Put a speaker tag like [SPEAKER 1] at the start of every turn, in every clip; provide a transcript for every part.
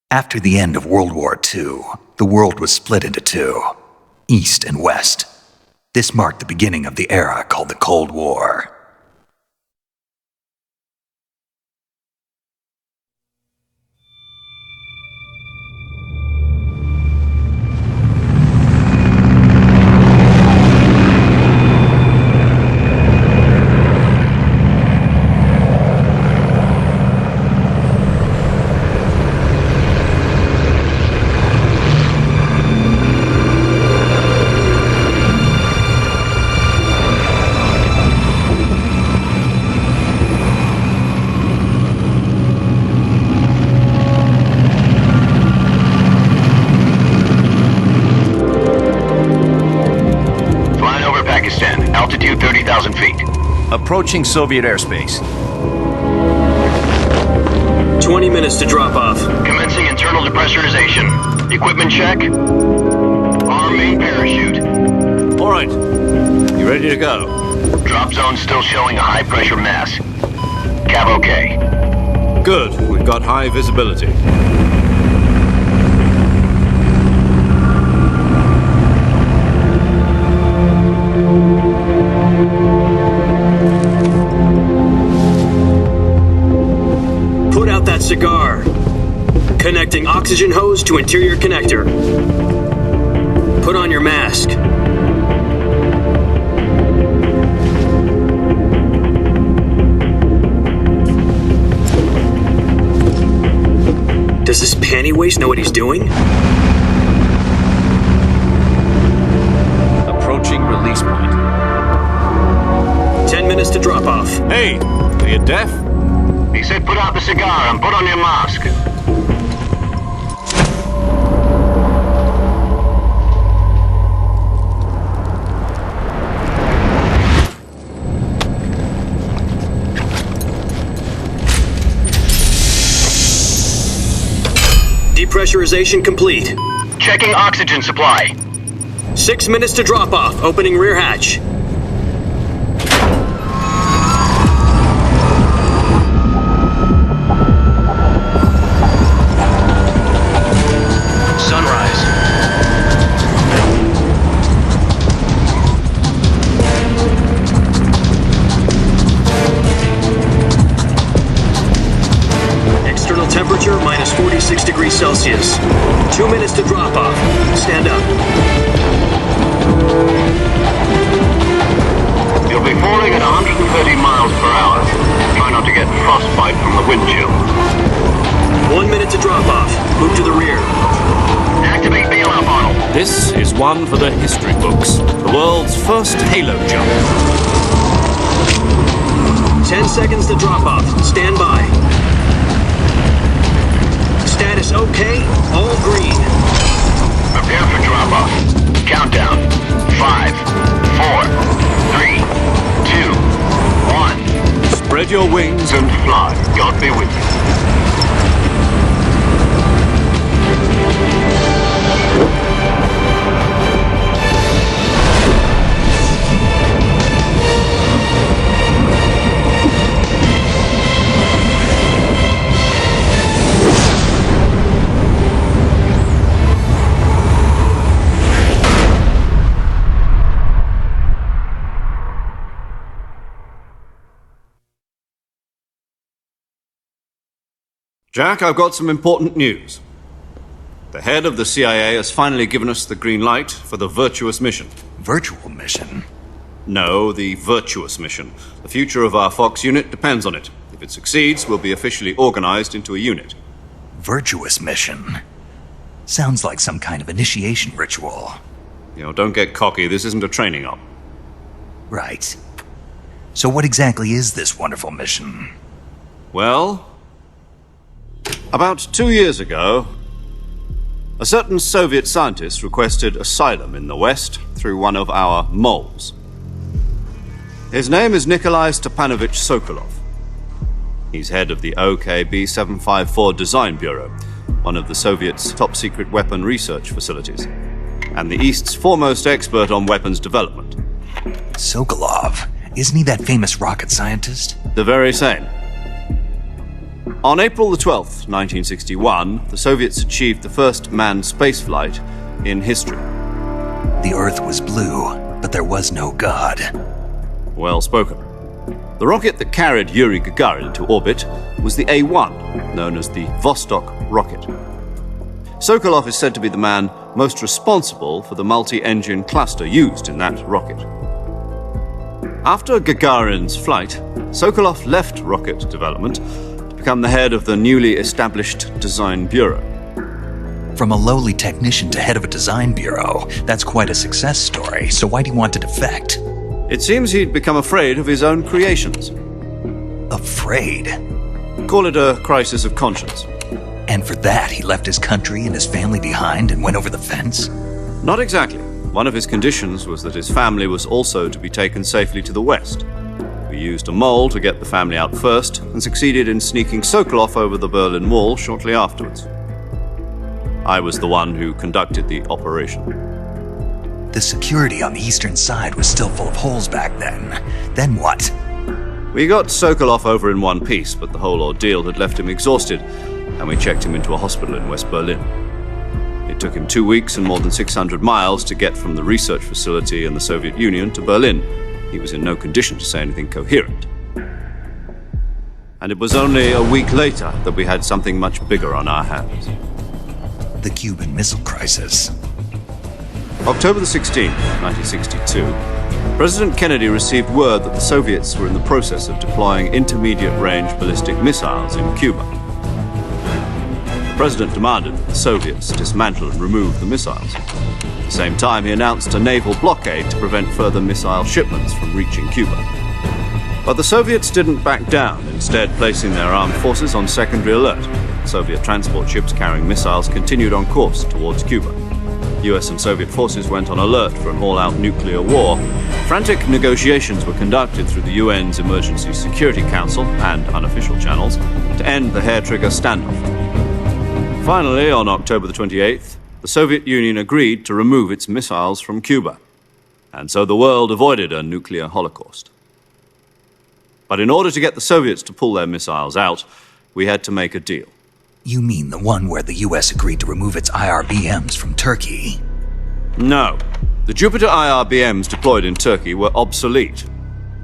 [SPEAKER 1] After the end of World War II, the world was split into two, East and West. This marked the beginning of the era called the Cold War.
[SPEAKER 2] Altitude 30,000 feet.
[SPEAKER 3] Approaching Soviet airspace.
[SPEAKER 4] 20 minutes to drop off.
[SPEAKER 2] Commencing internal depressurization. Equipment check. Arm main parachute.
[SPEAKER 3] All right. You ready to go?
[SPEAKER 2] Drop zone still showing a high pressure mass. Cav okay.
[SPEAKER 3] Good. We've got high visibility.
[SPEAKER 4] Put out that cigar. Connecting oxygen hose to interior connector. Put on your mask. Does this panty waste know what he's doing?
[SPEAKER 3] Approaching release point.
[SPEAKER 4] 10 minutes to drop off.
[SPEAKER 3] Hey, are you deaf?
[SPEAKER 2] He said put out the cigar and put on your mask.
[SPEAKER 4] Depressurization complete.
[SPEAKER 2] Checking oxygen supply.
[SPEAKER 4] 6 minutes to drop off. Opening rear hatch.
[SPEAKER 2] Sunrise.
[SPEAKER 4] External temperature minus 46 degrees Celsius. 2 minutes to drop off. Stand up.
[SPEAKER 2] You'll be falling at 130 miles per hour. Try not to get frostbite from the wind chill.
[SPEAKER 4] 1 minute to drop off. Move to the rear.
[SPEAKER 2] Activate bailout model.
[SPEAKER 3] This is one for the history books. The world's first halo jump.
[SPEAKER 4] 10 seconds to drop off. Stand by. Status okay. All green.
[SPEAKER 2] Prepare for drop off. Countdown. 5, 4, 3, 2, 1.
[SPEAKER 3] Spread your wings
[SPEAKER 2] And fly. God be with you.
[SPEAKER 3] Jack, I've got some important news. The head of the CIA has finally given us the green light for the virtuous mission.
[SPEAKER 1] Virtual mission?
[SPEAKER 3] No, the virtuous mission. The future of our Fox unit depends on it. If it succeeds, we'll be officially organized into a unit.
[SPEAKER 1] Virtuous mission? Sounds like some kind of initiation ritual.
[SPEAKER 3] Don't get cocky. This isn't a training op.
[SPEAKER 1] Right. So what exactly is this wonderful mission?
[SPEAKER 3] Well, about 2 years ago, a certain Soviet scientist requested asylum in the West through one of our moles. His name is Nikolai Stepanovich Sokolov. He's head of the OKB-754 Design Bureau, one of the Soviets' top-secret weapon research facilities, and the East's foremost expert on weapons development.
[SPEAKER 1] Sokolov? Isn't he that famous rocket scientist?
[SPEAKER 3] The very same. On April the 12th, 1961, the Soviets achieved the first manned spaceflight in history.
[SPEAKER 1] The Earth was blue, but there was no God.
[SPEAKER 3] Well spoken. The rocket that carried Yuri Gagarin into orbit was the A-1, known as the Vostok rocket. Sokolov is said to be the man most responsible for the multi-engine cluster used in that rocket. After Gagarin's flight, Sokolov left rocket development to become the head of the newly established Design Bureau.
[SPEAKER 1] From a lowly technician to head of a design bureau, that's quite a success story, so why'd he want to defect?
[SPEAKER 3] It seems he'd become afraid of his own creations.
[SPEAKER 1] Afraid?
[SPEAKER 3] Call it a crisis of conscience.
[SPEAKER 1] And for that, he left his country and his family behind and went over the fence?
[SPEAKER 3] Not exactly. One of his conditions was that his family was also to be taken safely to the west. We used a mole to get the family out first and succeeded in sneaking Sokolov over the Berlin Wall shortly afterwards. I was the one who conducted the operation.
[SPEAKER 1] The security on the eastern side was still full of holes back then. Then what?
[SPEAKER 3] We got Sokolov over in one piece, but the whole ordeal had left him exhausted, and we checked him into a hospital in West Berlin. It took him 2 weeks and more than 600 miles to get from the research facility in the Soviet Union to Berlin. He was in no condition to say anything coherent. And it was only a week later that we had something much bigger on our hands.
[SPEAKER 1] The Cuban Missile Crisis.
[SPEAKER 3] October the 16th, 1962, President Kennedy received word that the Soviets were in the process of deploying intermediate-range ballistic missiles in Cuba. The President demanded that the Soviets dismantle and remove the missiles. At the same time, he announced a naval blockade to prevent further missile shipments from reaching Cuba. But the Soviets didn't back down, instead placing their armed forces on secondary alert. Soviet transport ships carrying missiles continued on course towards Cuba. US and Soviet forces went on alert for an all-out nuclear war. Frantic negotiations were conducted through the UN's Emergency Security Council and unofficial channels to end the hair-trigger standoff. Finally, on October the 28th, the Soviet Union agreed to remove its missiles from Cuba, and so the world avoided a nuclear holocaust. But in order to get the Soviets to pull their missiles out, we had to make a deal.
[SPEAKER 1] You mean the one where the US agreed to remove its IRBMs from Turkey?
[SPEAKER 3] No. The Jupiter IRBMs deployed in Turkey were obsolete,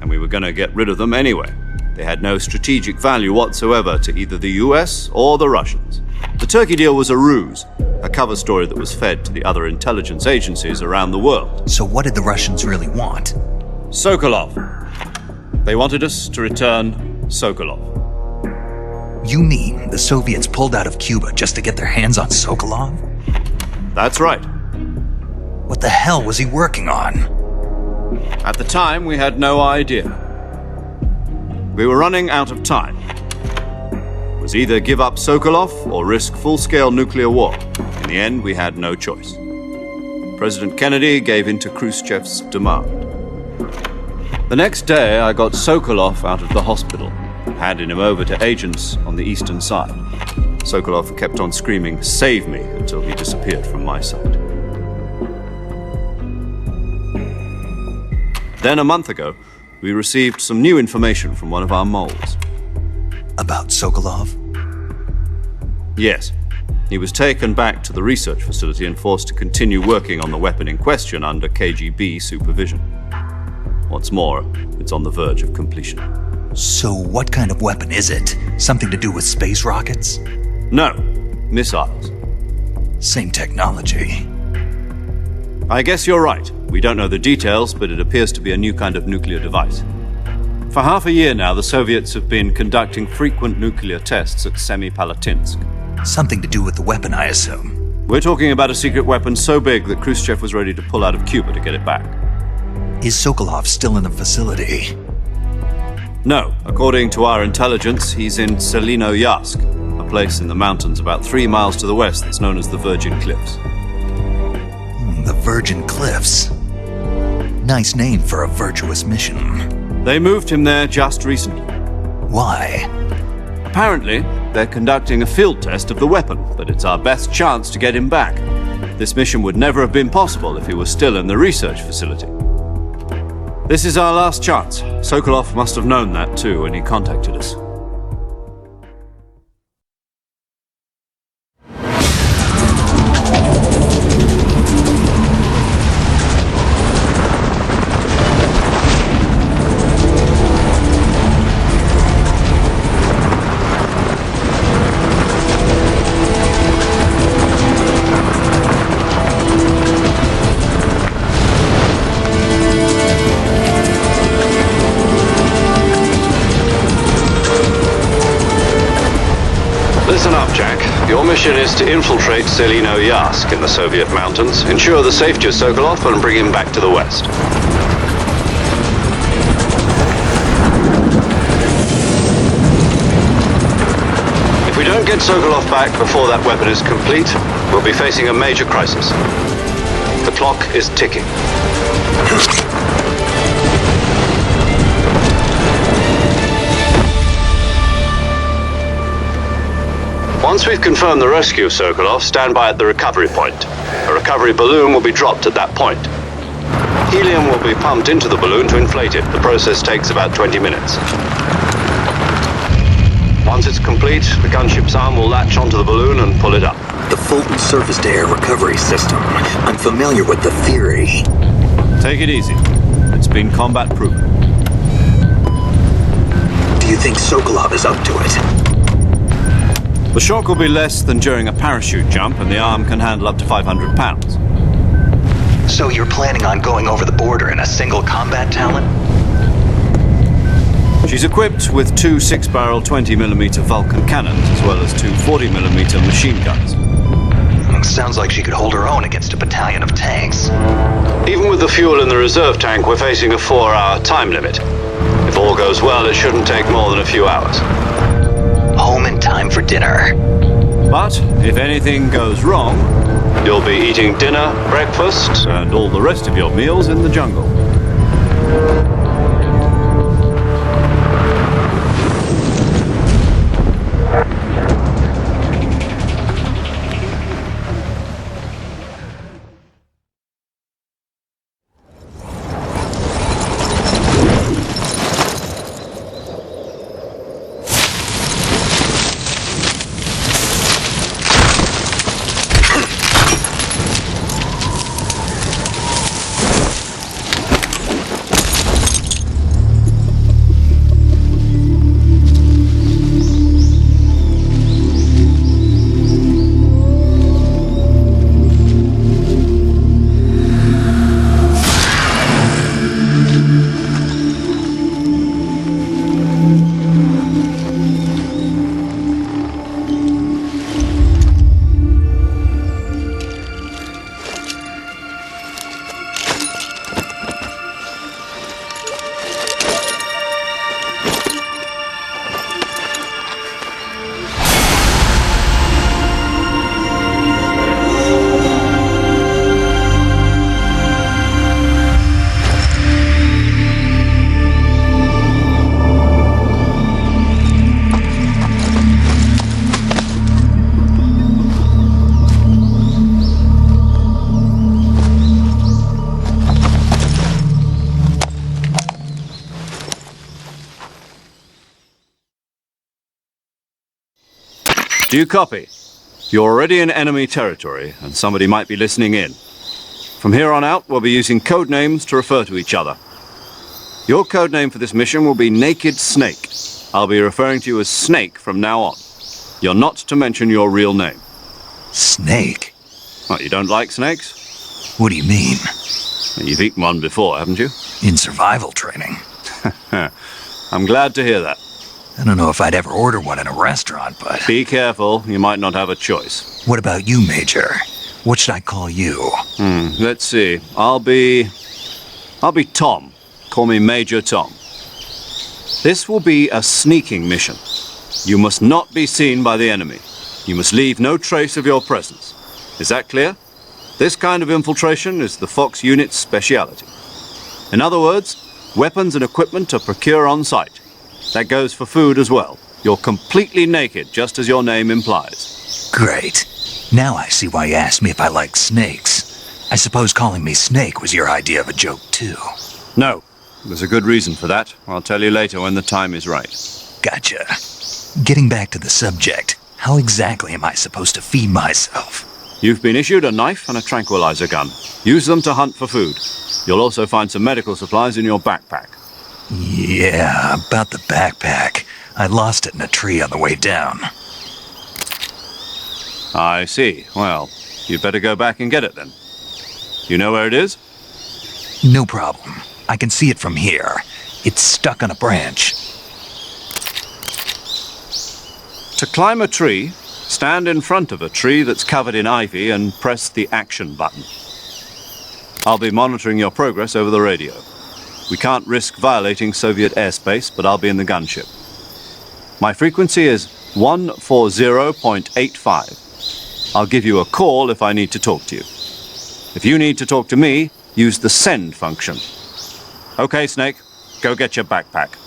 [SPEAKER 3] and we were going to get rid of them anyway. They had no strategic value whatsoever to either the US or the Russians. The Turkey deal was a ruse, a cover story that was fed to the other intelligence agencies around the world.
[SPEAKER 1] So what did the Russians really want?
[SPEAKER 3] Sokolov. They wanted us to return Sokolov.
[SPEAKER 1] You mean the Soviets pulled out of Cuba just to get their hands on Sokolov?
[SPEAKER 3] That's right.
[SPEAKER 1] What the hell was he working on?
[SPEAKER 3] At the time, we had no idea. We were running out of time. It was either give up Sokolov or risk full-scale nuclear war. In the end, we had no choice. President Kennedy gave in to Khrushchev's demand. The next day, I got Sokolov out of the hospital, handing him over to agents on the eastern side. Sokolov kept on screaming, "Save me," until he disappeared from my sight. Then a month ago, we received some new information from one of our moles.
[SPEAKER 1] About Sokolov?
[SPEAKER 3] Yes. He was taken back to the research facility and forced to continue working on the weapon in question under KGB supervision. What's more, it's on the verge of completion.
[SPEAKER 1] So what kind of weapon is it? Something to do with space rockets?
[SPEAKER 3] No, missiles.
[SPEAKER 1] Same technology.
[SPEAKER 3] I guess you're right. We don't know the details, but it appears to be a new kind of nuclear device. For half a year now, the Soviets have been conducting frequent nuclear tests at Semipalatinsk.
[SPEAKER 1] Something to do with the weapon, I assume.
[SPEAKER 3] We're talking about a secret weapon so big that Khrushchev was ready to pull out of Cuba to get it back.
[SPEAKER 1] Is Sokolov still in the facility?
[SPEAKER 3] No. According to our intelligence, he's in Selinoyarsk, a place in the mountains about 3 miles to the west that's known as the Virgin Cliffs.
[SPEAKER 1] The Virgin Cliffs. Nice name for a virtuous mission.
[SPEAKER 3] They moved him there just recently.
[SPEAKER 1] Why?
[SPEAKER 3] Apparently, they're conducting a field test of the weapon, but it's our best chance to get him back. This mission would never have been possible if he was still in the research facility. This is our last chance. Sokolov must have known that too when he contacted us. Listen up, Jack. Your mission is to infiltrate Selino Yask in the Soviet mountains, ensure the safety of Sokolov, and bring him back to the West. If we don't get Sokolov back before that weapon is complete, we'll be facing a major crisis. The clock is ticking. Once we've confirmed the rescue of Sokolov, stand by at the recovery point. A recovery balloon will be dropped at that point. Helium will be pumped into the balloon to inflate it. The process takes about 20 minutes. Once it's complete, the gunship's arm will latch onto the balloon and pull it up.
[SPEAKER 4] The Fulton surface-to-air recovery system. I'm familiar with the theory.
[SPEAKER 3] Take it easy. It's been combat-proven.
[SPEAKER 4] Do you think Sokolov is up to it?
[SPEAKER 3] The shock will be less than during a parachute jump, and the arm can handle up to 500 pounds.
[SPEAKER 1] So you're planning on going over the border in a single combat Talon?
[SPEAKER 3] She's equipped with two 6-barrel 20mm Vulcan cannons, as well as two 40mm machine guns.
[SPEAKER 1] Sounds like she could hold her own against a battalion of tanks.
[SPEAKER 3] Even with the fuel in the reserve tank, we're facing a 4-hour time limit. If all goes well, it shouldn't take more than a few hours.
[SPEAKER 1] Home in time for dinner.
[SPEAKER 3] But if anything goes wrong, you'll be eating dinner, breakfast, and all the rest of your meals in the jungle. Do you copy? You're already in enemy territory, and somebody might be listening in. From here on out, we'll be using code names to refer to each other. Your code name for this mission will be Naked Snake. I'll be referring to you as Snake from now on. You're not to mention your real name.
[SPEAKER 1] Snake?
[SPEAKER 3] What, you don't like snakes?
[SPEAKER 1] What do you mean?
[SPEAKER 3] You've eaten one before, haven't you?
[SPEAKER 1] In survival training.
[SPEAKER 3] I'm glad to hear that.
[SPEAKER 1] I don't know if I'd ever order one in a restaurant, but...
[SPEAKER 3] Be careful, you might not have a choice.
[SPEAKER 1] What about you, Major? What should I call you?
[SPEAKER 3] Let's see. I'll be Tom. Call me Major Tom. This will be a sneaking mission. You must not be seen by the enemy. You must leave no trace of your presence. Is that clear? This kind of infiltration is the Fox unit's speciality. In other words, weapons and equipment are procured on site. That goes for food as well. You're completely naked, just as your name implies.
[SPEAKER 1] Great. Now I see why you asked me if I like snakes. I suppose calling me Snake was your idea of a joke, too.
[SPEAKER 3] No. There's a good reason for that. I'll tell you later when the time is right.
[SPEAKER 1] Gotcha. Getting back to the subject, how exactly am I supposed to feed myself?
[SPEAKER 3] You've been issued a knife and a tranquilizer gun. Use them to hunt for food. You'll also find some medical supplies in your backpack.
[SPEAKER 1] Yeah, about the backpack. I lost it in a tree on the way down.
[SPEAKER 3] I see. Well, you'd better go back and get it then. You know where it is?
[SPEAKER 1] No problem. I can see it from here. It's stuck on a branch.
[SPEAKER 3] To climb a tree, Stand in front of a tree that's covered in ivy and press the action button. I'll be monitoring your progress over the radio. We can't risk violating Soviet airspace, but I'll be in the gunship. My frequency is 140.85. I'll give you a call if I need to talk to you. If you need to talk to me, use the send function. Okay, Snake, go get your backpack.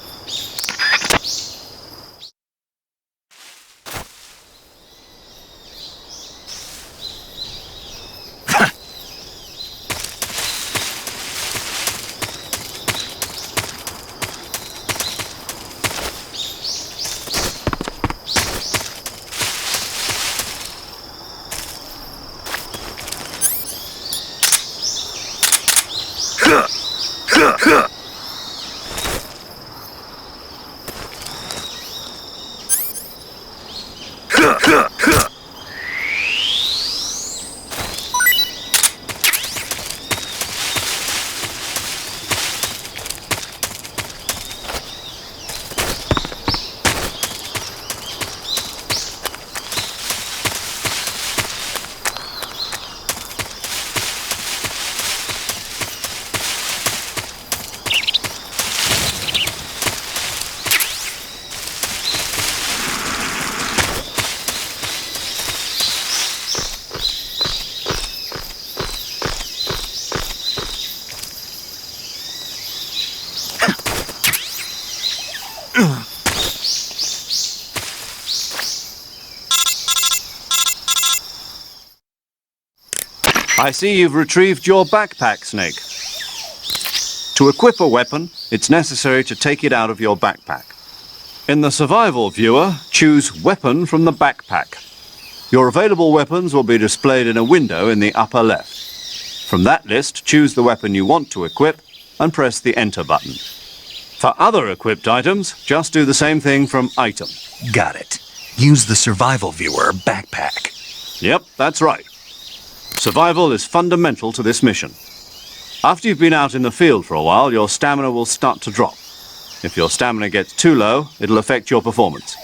[SPEAKER 3] I see you've retrieved your backpack, Snake. To equip a weapon, it's necessary to take it out of your backpack. In the survival viewer, choose Weapon from the backpack. Your available weapons will be displayed in a window in the upper left. From that list, choose the weapon you want to equip and press the Enter button. For other equipped items, just do the same thing from Item.
[SPEAKER 1] Got it. Use the survival viewer backpack.
[SPEAKER 3] Yep, that's right. Survival is fundamental to this mission. After you've been out in the field for a while, your stamina will start to drop. If your stamina gets too low, it'll affect your performance.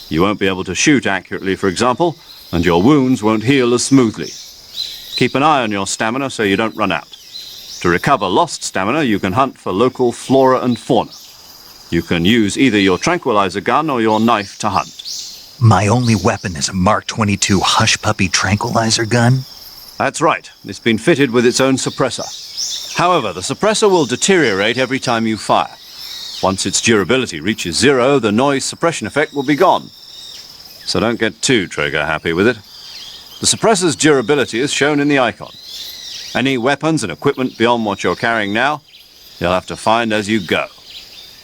[SPEAKER 3] You won't be able to shoot accurately, for example, and your wounds won't heal as smoothly. Keep an eye on your stamina so you don't run out. To recover lost stamina, you can hunt for local flora and fauna. You can use either your tranquilizer gun or your knife to hunt.
[SPEAKER 1] My only weapon is a Mark 22 Hush Puppy tranquilizer gun?
[SPEAKER 3] That's right. It's been fitted with its own suppressor. However, the suppressor will deteriorate every time you fire. Once its durability reaches 0, the noise suppression effect will be gone. So don't get too trigger happy with it. The suppressor's durability is shown in the icon. Any weapons and equipment beyond what you're carrying now, you'll have to find as you go.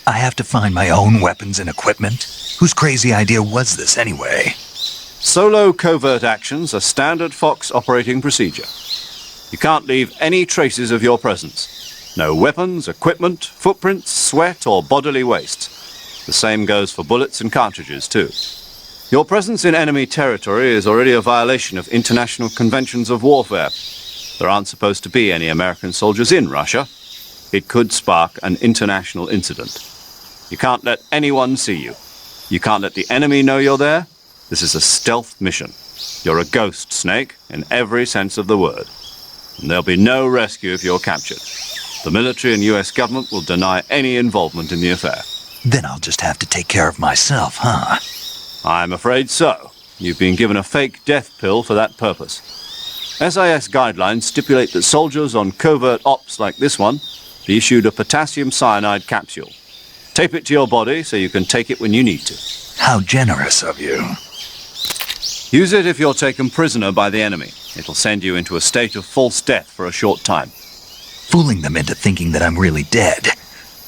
[SPEAKER 1] I have to find my own weapons and equipment? Whose crazy idea was this anyway?
[SPEAKER 3] Solo covert actions are standard Fox operating procedure. You can't leave any traces of your presence. No weapons, equipment, footprints, sweat, or bodily waste. The same goes for bullets and cartridges, too. Your presence in enemy territory is already a violation of international conventions of warfare. There aren't supposed to be any American soldiers in Russia. It could spark an international incident. You can't let anyone see you. You can't let the enemy know you're there. This is a stealth mission. You're a ghost, Snake, in every sense of the word. And there'll be no rescue if you're captured. The military and US government will deny any involvement in the affair.
[SPEAKER 1] Then I'll just have to take care of myself, huh?
[SPEAKER 3] I'm afraid so. You've been given a fake death pill for that purpose. SIS guidelines stipulate that soldiers on covert ops like this one be issued a potassium cyanide capsule. Tape it to your body so you can take it when you need to.
[SPEAKER 1] How generous of you.
[SPEAKER 3] Use it if you're taken prisoner by the enemy. It'll send you into a state of false death for a short time.
[SPEAKER 1] Fooling them into thinking that I'm really dead.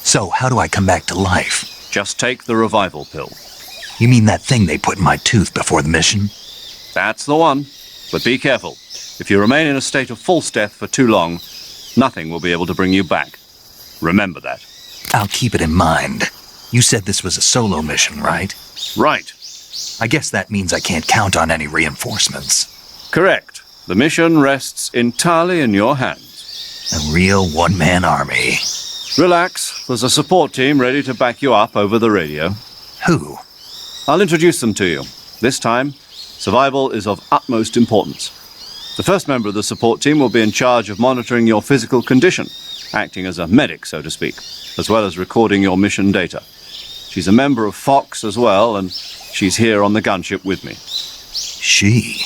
[SPEAKER 1] So how do I come back to life?
[SPEAKER 3] Just take the revival pill.
[SPEAKER 1] You mean that thing they put in my tooth before the mission?
[SPEAKER 3] That's the one. But be careful. If you remain in a state of false death for too long, nothing will be able to bring you back. Remember that.
[SPEAKER 1] I'll keep it in mind. You said this was a solo mission, right?
[SPEAKER 3] Right.
[SPEAKER 1] I guess that means I can't count on any reinforcements.
[SPEAKER 3] Correct. The mission rests entirely in your hands.
[SPEAKER 1] A real one-man army.
[SPEAKER 3] Relax. There's a support team ready to back you up over the radio.
[SPEAKER 1] Who?
[SPEAKER 3] I'll introduce them to you. This time, Survival is of utmost importance. The first member of the support team will be in charge of monitoring your physical condition, acting as a medic, so to speak, as well as recording your mission data. She's a member of Fox as well, and she's here on the gunship with me.
[SPEAKER 1] She?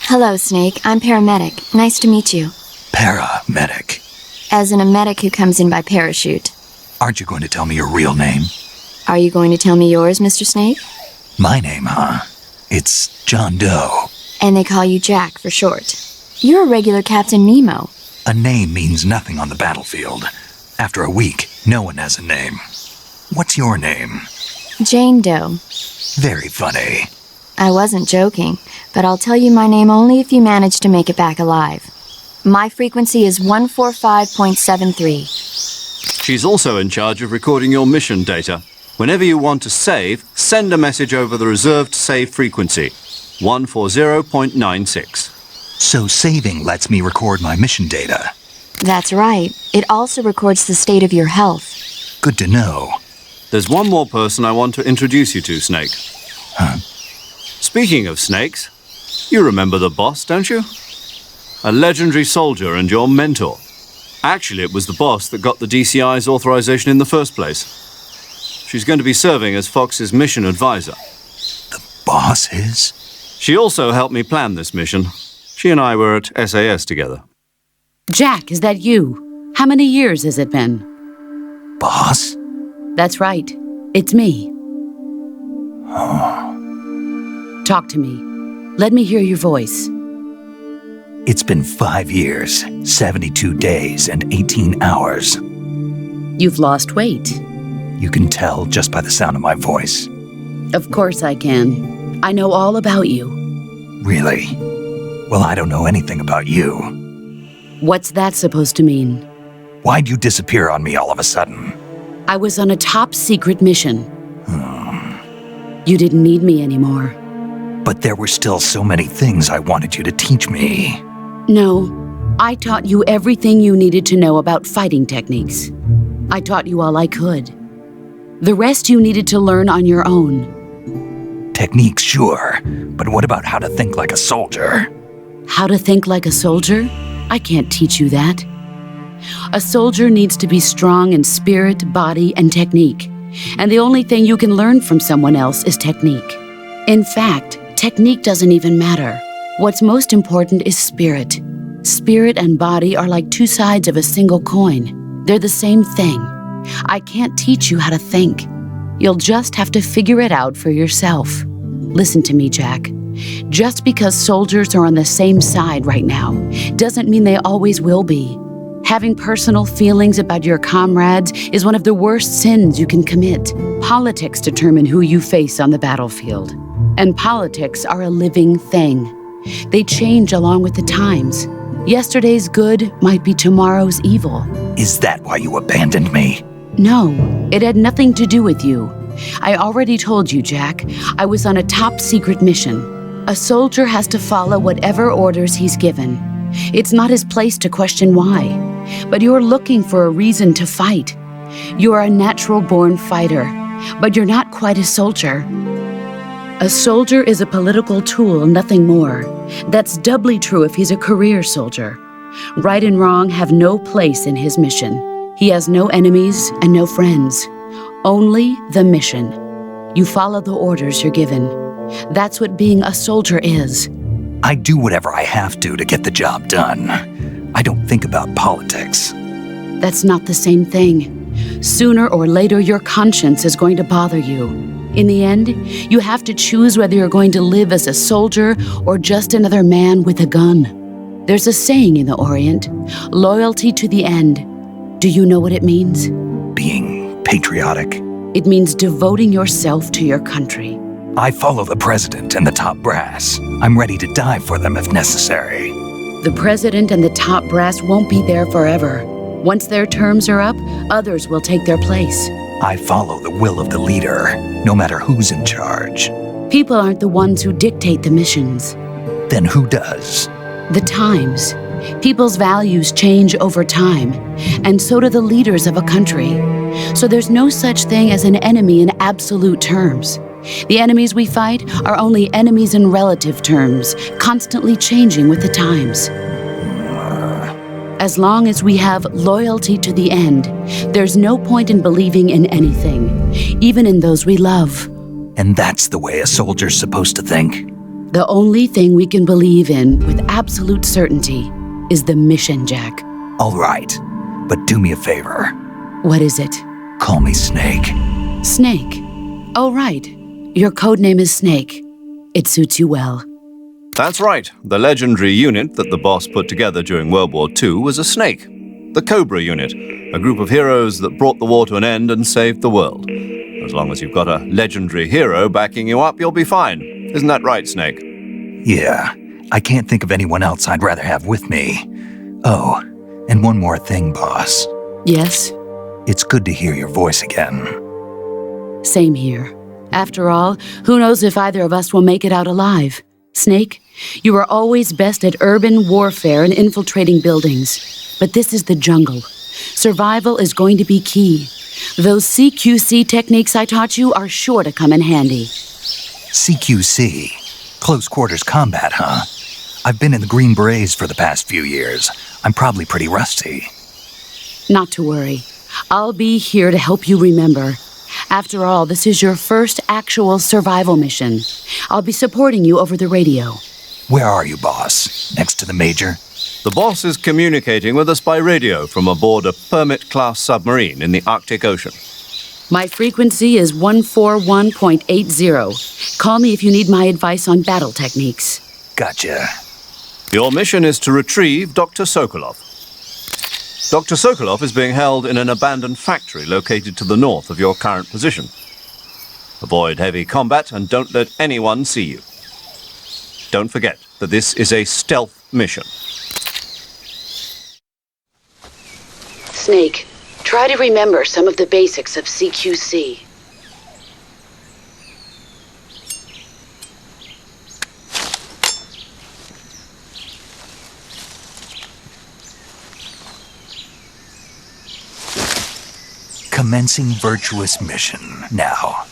[SPEAKER 5] Hello, Snake. I'm paramedic. Nice to meet you.
[SPEAKER 1] Paramedic.
[SPEAKER 5] As in a medic who comes in by parachute.
[SPEAKER 1] Aren't you going to tell me your real name?
[SPEAKER 5] Are you going to tell me yours, Mr. Snake?
[SPEAKER 1] My name, huh? It's John Doe.
[SPEAKER 5] And they call you Jack for short. You're a regular Captain Nemo.
[SPEAKER 1] A name means nothing on the battlefield. After a week, no one has a name. What's your name?
[SPEAKER 5] Jane Doe.
[SPEAKER 1] Very funny.
[SPEAKER 5] I wasn't joking, but I'll tell you my name only if you manage to make it back alive. My frequency is 145.73.
[SPEAKER 3] She's also in charge of recording your mission data. Whenever you want to save, send a message over the reserved save frequency, 140.96.
[SPEAKER 1] So saving lets me record my mission data.
[SPEAKER 5] That's right. It also records the state of your health.
[SPEAKER 1] Good to know.
[SPEAKER 3] There's one more person I want to introduce you to, Snake.
[SPEAKER 1] Huh?
[SPEAKER 3] Speaking of snakes, you remember the boss, don't you? A legendary soldier and your mentor. Actually, it was the boss that got the DCI's authorization in the first place. She's going to be serving as Fox's mission advisor.
[SPEAKER 1] The boss is?
[SPEAKER 3] She also helped me plan this mission. She and I were at SAS together.
[SPEAKER 6] Jack, is that you? How many years has it been?
[SPEAKER 1] Boss?
[SPEAKER 6] That's right. It's me. Talk to me. Let me hear your voice.
[SPEAKER 1] It's been 5 years, 72 days, and 18 hours.
[SPEAKER 6] You've lost weight.
[SPEAKER 1] You can tell just by the sound of my voice.
[SPEAKER 6] Of course I can. I know all about you.
[SPEAKER 1] Really? Well, I don't know anything about you.
[SPEAKER 6] What's that supposed to mean?
[SPEAKER 1] Why'd you disappear on me all of a sudden?
[SPEAKER 6] I was on a top-secret mission. You didn't need me anymore.
[SPEAKER 1] But there were still so many things I wanted you to teach me.
[SPEAKER 6] No, I taught you everything you needed to know about fighting techniques. I taught you all I could. The rest you needed to learn on your own.
[SPEAKER 1] Techniques, sure. But what about how to think like a soldier?
[SPEAKER 6] How to think like a soldier? I can't teach you that. A soldier needs to be strong in spirit, body, and technique. And the only thing you can learn from someone else is technique. In fact, technique doesn't even matter. What's most important is spirit. Spirit and body are like two sides of a single coin. They're the same thing. I can't teach you how to think. You'll just have to figure it out for yourself. Listen to me, Jack. Just because soldiers are on the same side right now doesn't mean they always will be. Having personal feelings about your comrades is one of the worst sins you can commit. Politics determine who you face on the battlefield. And politics are a living thing. They change along with the times. Yesterday's good might be tomorrow's evil.
[SPEAKER 1] Is that why you abandoned me?
[SPEAKER 6] No, it had nothing to do with you. I already told you, Jack. I was on a top-secret mission. A soldier has to follow whatever orders he's given. It's not his place to question why. But you're looking for a reason to fight. You're a natural-born fighter, but you're not quite a soldier. A soldier is a political tool, nothing more. That's doubly true if he's a career soldier. Right and wrong have no place in his mission. He has no enemies and no friends. Only the mission. You follow the orders you're given. That's what being a soldier is.
[SPEAKER 1] I do whatever I have to get the job done. I don't think about politics.
[SPEAKER 6] That's not the same thing. Sooner or later, your conscience is going to bother you. In the end, you have to choose whether you're going to live as a soldier or just another man with a gun. There's a saying in the Orient, loyalty to the end. Do you know what it means?
[SPEAKER 1] Being patriotic.
[SPEAKER 6] It means devoting yourself to your country.
[SPEAKER 1] I follow the president and the top brass. I'm ready to die for them if necessary.
[SPEAKER 6] The president and the top brass won't be there forever. Once their terms are up, others will take their place.
[SPEAKER 1] I follow the will of the leader, no matter who's in charge.
[SPEAKER 6] People aren't the ones who dictate the missions.
[SPEAKER 1] Then who does?
[SPEAKER 6] The times. People's values change over time, and so do the leaders of a country. So there's no such thing as an enemy in absolute terms. The enemies we fight are only enemies in relative terms, constantly changing with the times. As long as we have loyalty to the end, there's no point in believing in anything, even in those we love.
[SPEAKER 1] And that's the way a soldier's supposed to think?
[SPEAKER 6] The only thing we can believe in with absolute certainty is the mission, Jack.
[SPEAKER 1] All right, but do me a favor.
[SPEAKER 6] What is it?
[SPEAKER 1] Call me Snake.
[SPEAKER 6] Snake. Oh, right. Your code name is Snake. It suits you well.
[SPEAKER 3] That's right. The legendary unit that the boss put together during World War II was a snake. The Cobra unit, a group of heroes that brought the war to an end and saved the world. As long as you've got a legendary hero backing you up, you'll be fine. Isn't that right, Snake?
[SPEAKER 1] Yeah, I can't think of anyone else I'd rather have with me. Oh, and one more thing, boss.
[SPEAKER 6] Yes?
[SPEAKER 1] It's good to hear your voice again.
[SPEAKER 6] Same here. After all, who knows if either of us will make it out alive? Snake, you are always best at urban warfare and infiltrating buildings. But this is the jungle. Survival is going to be key. Those CQC techniques I taught you are sure to come in handy.
[SPEAKER 1] CQC? Close quarters combat, huh? I've been in the Green Berets for the past few years. I'm probably pretty rusty.
[SPEAKER 6] Not to worry. I'll be here to help you remember. After all, this is your first actual survival mission. I'll be supporting you over the radio.
[SPEAKER 1] Where are you, boss? Next to the Major?
[SPEAKER 3] The boss is communicating with us by radio from aboard a Permit-class submarine in the Arctic Ocean.
[SPEAKER 6] My frequency is 141.80. Call me if you need my advice on battle techniques.
[SPEAKER 1] Gotcha.
[SPEAKER 3] Your mission is to retrieve Dr. Sokolov. Dr. Sokolov is being held in an abandoned factory located to the north of your current position. Avoid heavy combat and don't let anyone see you. Don't forget that this is a stealth mission.
[SPEAKER 6] Snake, try to remember some of the basics of CQC.
[SPEAKER 1] Commencing virtuous mission now.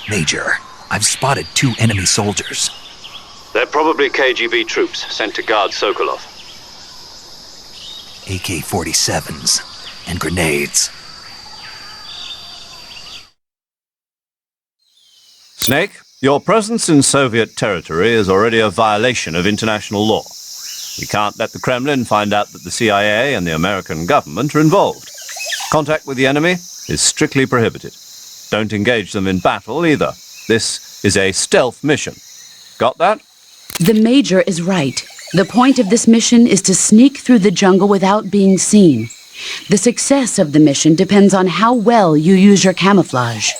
[SPEAKER 1] Major, I've spotted 2 enemy soldiers.
[SPEAKER 3] They're probably KGB troops sent to guard Sokolov.
[SPEAKER 1] AK 47s, and grenades.
[SPEAKER 3] Snake, your presence in Soviet territory is already a violation of international law. We can't let the Kremlin find out that the CIA and the American government are involved. Contact with the enemy is strictly prohibited. Don't engage them in battle either. This is a stealth mission. Got that?
[SPEAKER 6] The Major is right. The point of this mission is to sneak through the jungle without being seen. The success of the mission depends on how well you use your camouflage.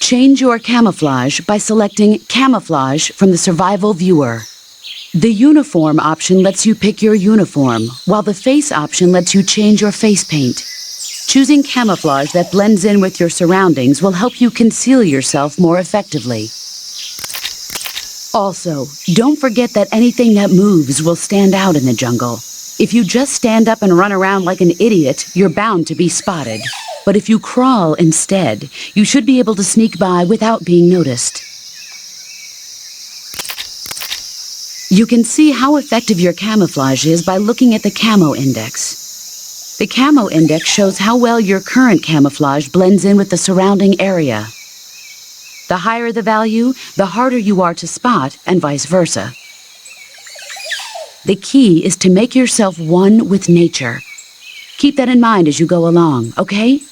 [SPEAKER 6] Change your camouflage by selecting Camouflage from the Survival Viewer. The Uniform option lets you pick your uniform, while the Face option lets you change your face paint. Choosing camouflage that blends in with your surroundings will help you conceal yourself more effectively. Also, don't forget that anything that moves will stand out in the jungle. If you just stand up and run around like an idiot, you're bound to be spotted. But if you crawl instead, you should be able to sneak by without being noticed. You can see how effective your camouflage is by looking at the Camo Index. The Camo Index shows how well your current camouflage blends in with the surrounding area. The higher the value, the harder you are to spot, and vice versa. The key is to make yourself one with nature. Keep that in mind as you go along, okay?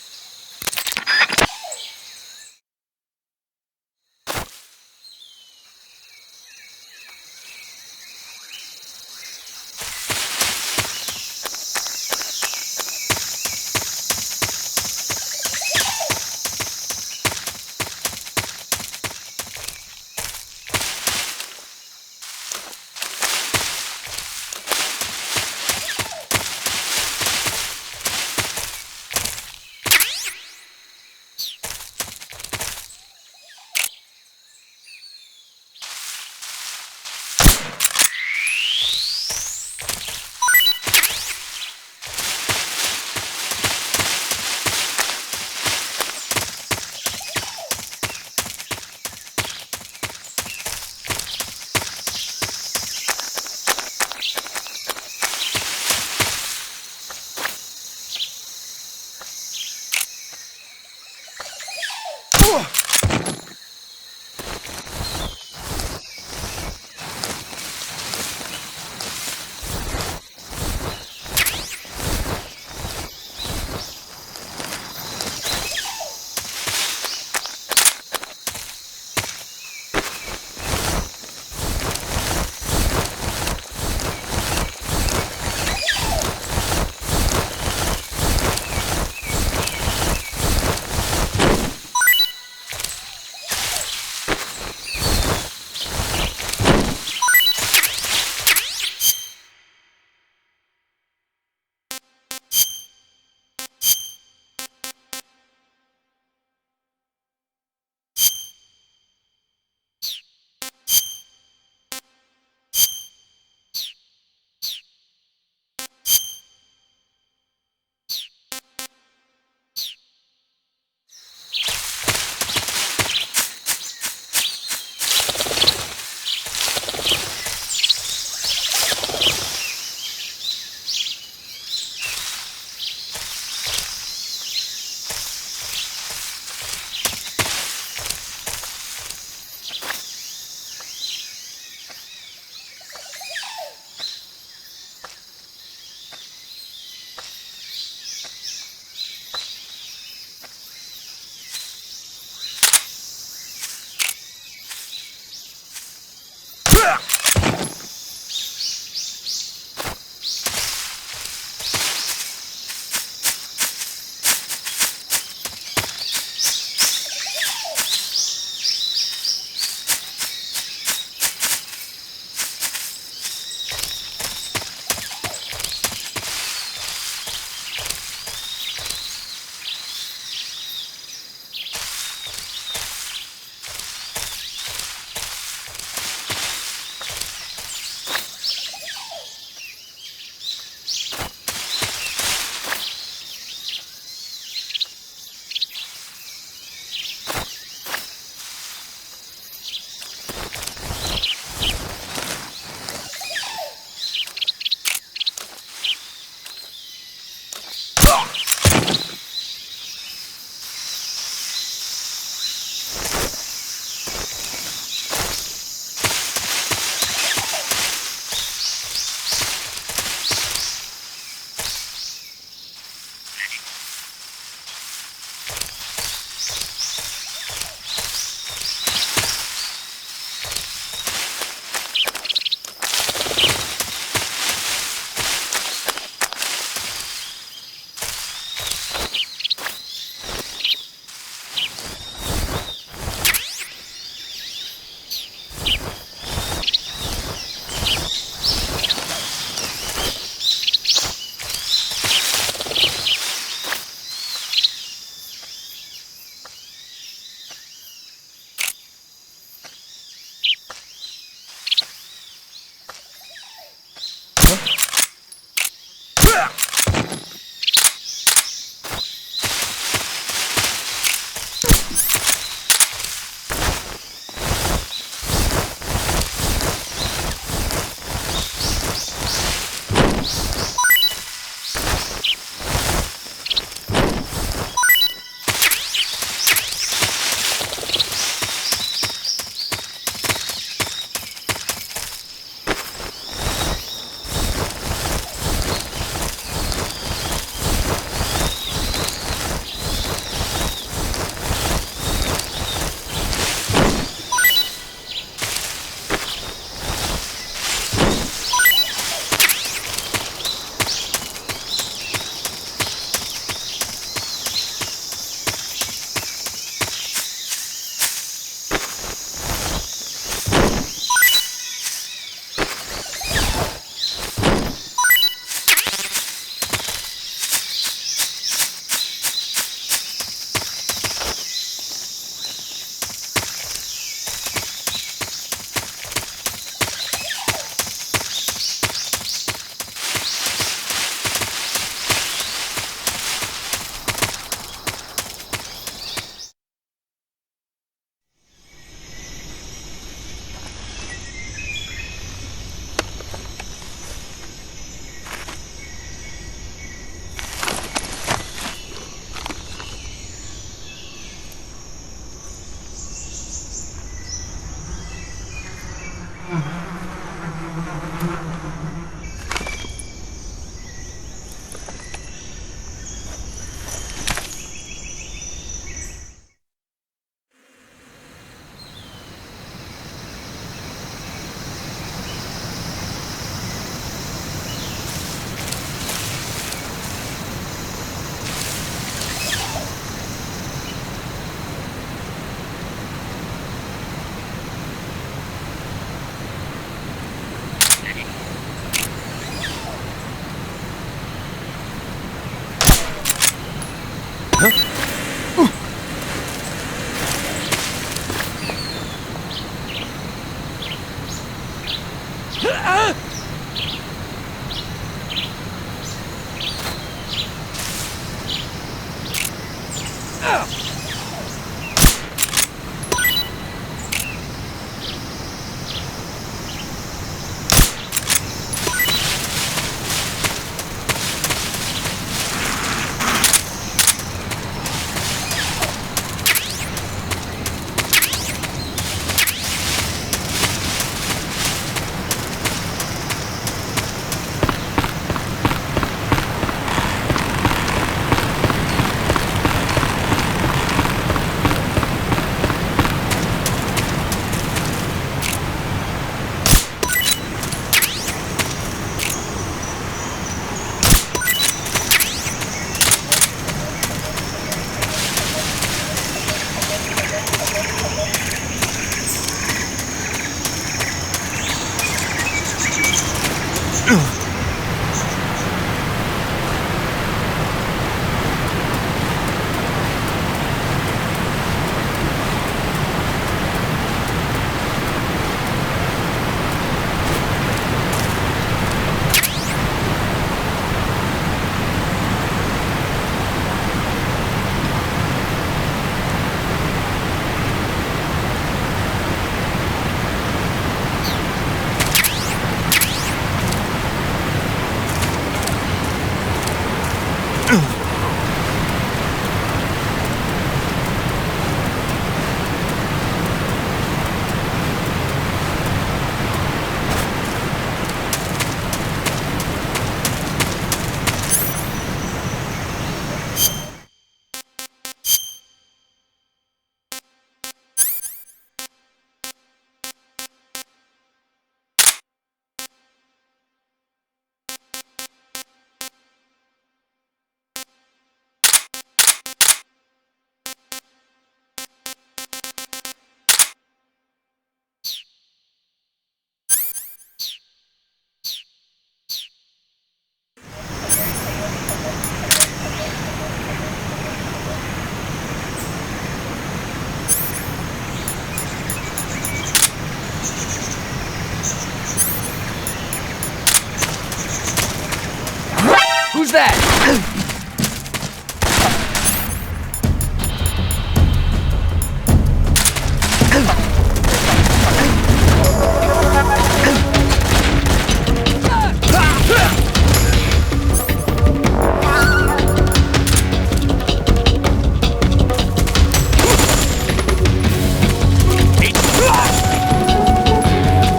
[SPEAKER 7] Who's that?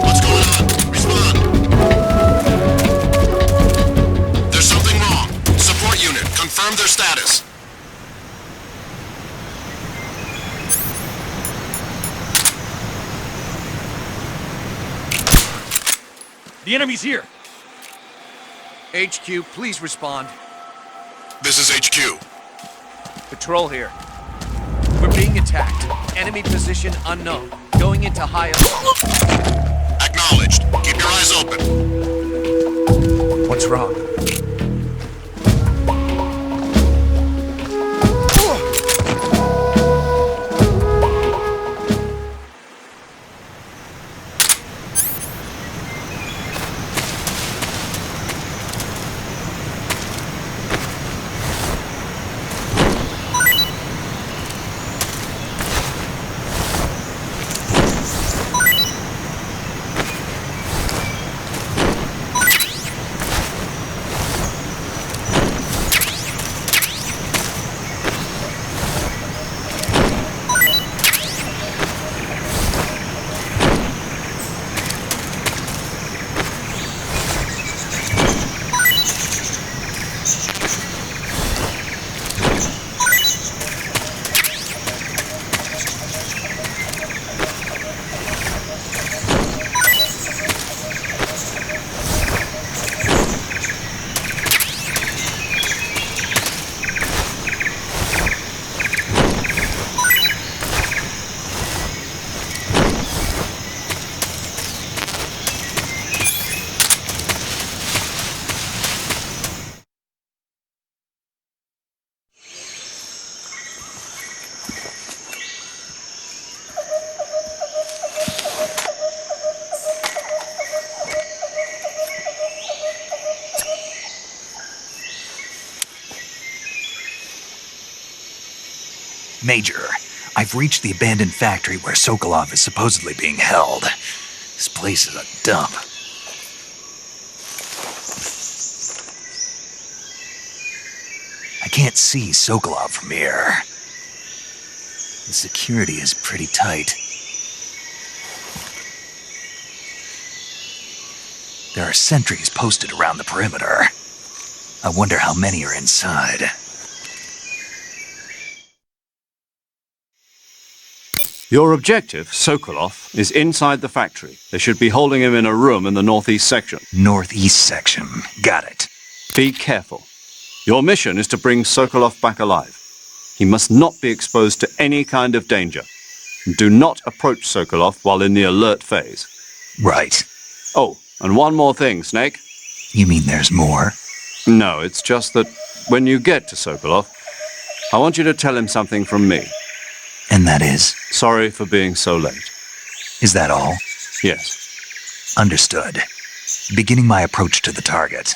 [SPEAKER 8] What's going on? Respond. There's something wrong. Support unit, confirm their status.
[SPEAKER 7] The enemy's here. HQ, please respond.
[SPEAKER 8] This is HQ.
[SPEAKER 7] Patrol here. We're being attacked. Enemy position unknown. Going into high alert.
[SPEAKER 8] Acknowledged. Keep your eyes open.
[SPEAKER 7] What's wrong?
[SPEAKER 1] Major, I've reached the abandoned factory where Sokolov is supposedly being held. This place is a dump. I can't see Sokolov from here. The security is pretty tight. There are sentries posted around the perimeter. I wonder how many are inside.
[SPEAKER 3] Your objective, Sokolov, is inside the factory. They should be holding him in a room in the northeast section.
[SPEAKER 1] Northeast section. Got it.
[SPEAKER 3] Be careful. Your mission is to bring Sokolov back alive. He must not be exposed to any kind of danger. Do not approach Sokolov while in the alert phase.
[SPEAKER 1] Right.
[SPEAKER 3] Oh, and one more thing, Snake.
[SPEAKER 1] You mean there's more?
[SPEAKER 3] No, it's just that when you get to Sokolov, I want you to tell him something from me.
[SPEAKER 1] And that is?
[SPEAKER 3] Sorry for being so late.
[SPEAKER 1] Is that all?
[SPEAKER 3] Yes.
[SPEAKER 1] Understood. Beginning my approach to the target.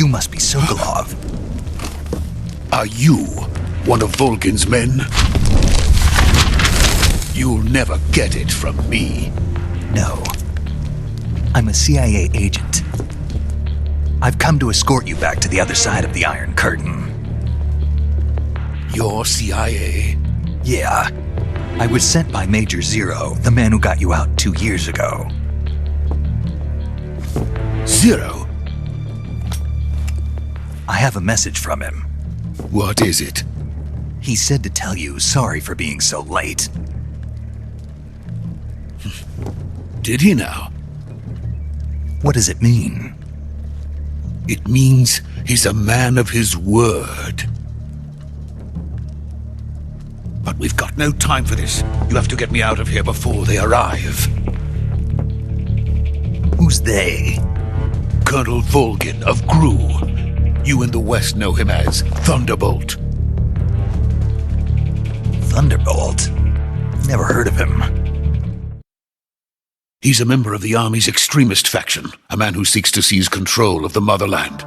[SPEAKER 1] You must be Sokolov.
[SPEAKER 9] Are you one of Volgin's men? You'll never get it from me.
[SPEAKER 1] No. I'm a CIA agent. I've come to escort you back to the other side of the Iron Curtain.
[SPEAKER 9] You're CIA?
[SPEAKER 1] Yeah. I was sent by Major Zero, the man who got you out 2 years ago.
[SPEAKER 9] Zero?
[SPEAKER 1] I have a message from him.
[SPEAKER 9] What is it?
[SPEAKER 1] He said to tell you sorry for being so late.
[SPEAKER 9] Did he now?
[SPEAKER 1] What does it mean?
[SPEAKER 9] It means he's a man of his word. But we've got no time for this. You have to get me out of here before they arrive.
[SPEAKER 1] Who's they?
[SPEAKER 9] Colonel Volgin of GRU. You in the West know him as Thunderbolt.
[SPEAKER 1] Thunderbolt? Never heard of him.
[SPEAKER 9] He's a member of the Army's extremist faction, a man who seeks to seize control of the motherland.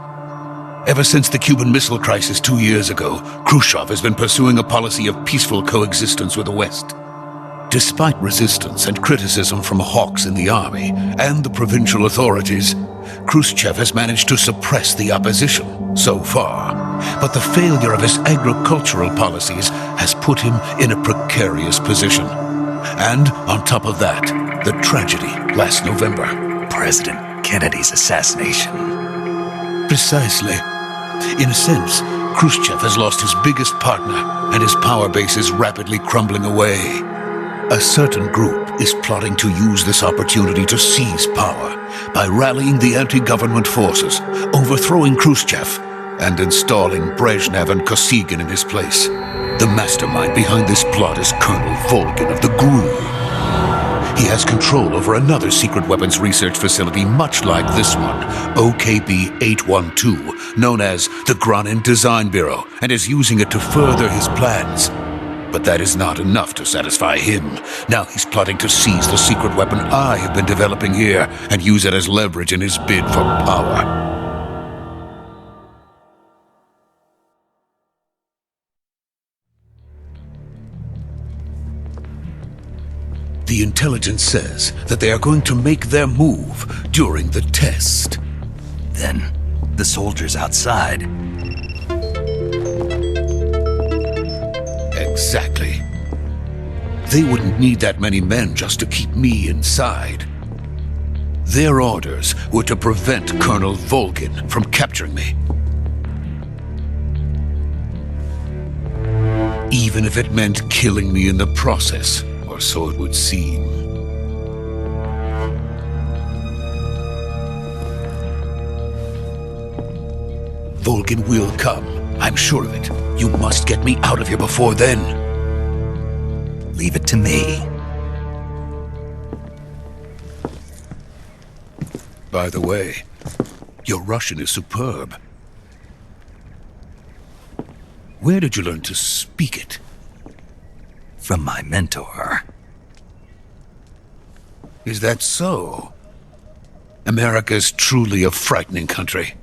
[SPEAKER 9] Ever since the Cuban Missile Crisis 2 years ago, Khrushchev has been pursuing a policy of peaceful coexistence with the West. Despite resistance and criticism from hawks in the army and the provincial authorities, Khrushchev has managed to suppress the opposition so far. But the failure of his agricultural policies has put him in a precarious position. And on top of that, the tragedy last November.
[SPEAKER 1] President Kennedy's assassination.
[SPEAKER 9] Precisely. In a sense, Khrushchev has lost his biggest partner, and his power base is rapidly crumbling away. A certain group is plotting to use this opportunity to seize power by rallying the anti-government forces, overthrowing Khrushchev, and installing Brezhnev and Kosygin in his place. The mastermind behind this plot is Colonel Volgin of the GRU. He has control over another secret weapons research facility much like this one, OKB-812, known as the Granin Design Bureau, and is using it to further his plans. But that is not enough to satisfy him. Now he's plotting to seize the secret weapon I have been developing here and use it as leverage in his bid for power. The intelligence says that they are going to make their move during the test.
[SPEAKER 1] Then, the soldiers outside.
[SPEAKER 9] Exactly. They wouldn't need that many men just to keep me inside. Their orders were to prevent Colonel Volgin from capturing me. Even if it meant killing me in the process. Or so it would seem. Volgin will come. I'm sure of it. You must get me out of here before then.
[SPEAKER 1] Leave it to me.
[SPEAKER 9] By the way, your Russian is superb. Where did you learn to speak it?
[SPEAKER 1] From my mentor.
[SPEAKER 9] Is that so? America's truly a frightening country.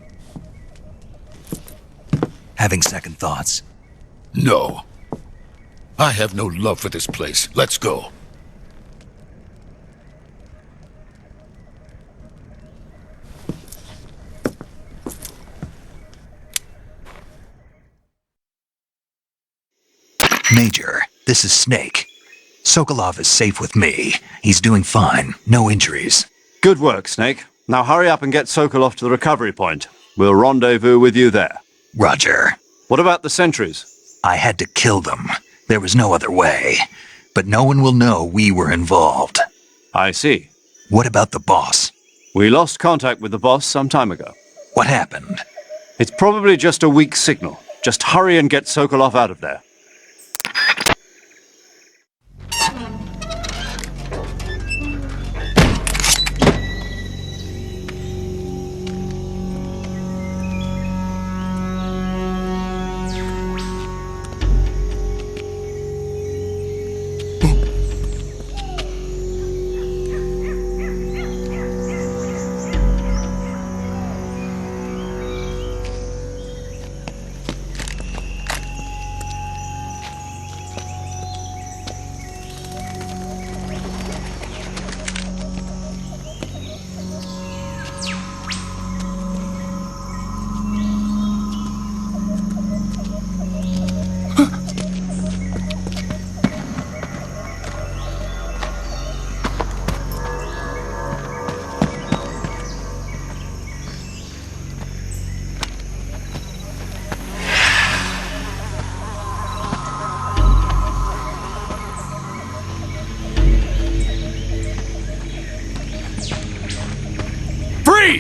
[SPEAKER 1] Having second thoughts?
[SPEAKER 9] No. I have no love for this place. Let's go.
[SPEAKER 1] Major, this is Snake. Sokolov is safe with me. He's doing fine. No injuries.
[SPEAKER 3] Good work, Snake. Now hurry up and get Sokolov to the recovery point. We'll rendezvous with you there.
[SPEAKER 1] Roger.
[SPEAKER 3] What about the sentries?
[SPEAKER 1] I had to kill them. There was no other way. But no one will know we were involved.
[SPEAKER 3] I see.
[SPEAKER 1] What about the boss?
[SPEAKER 3] We lost contact with the boss some time ago.
[SPEAKER 1] What happened?
[SPEAKER 3] It's probably just a weak signal. Just hurry and get Sokolov out of there.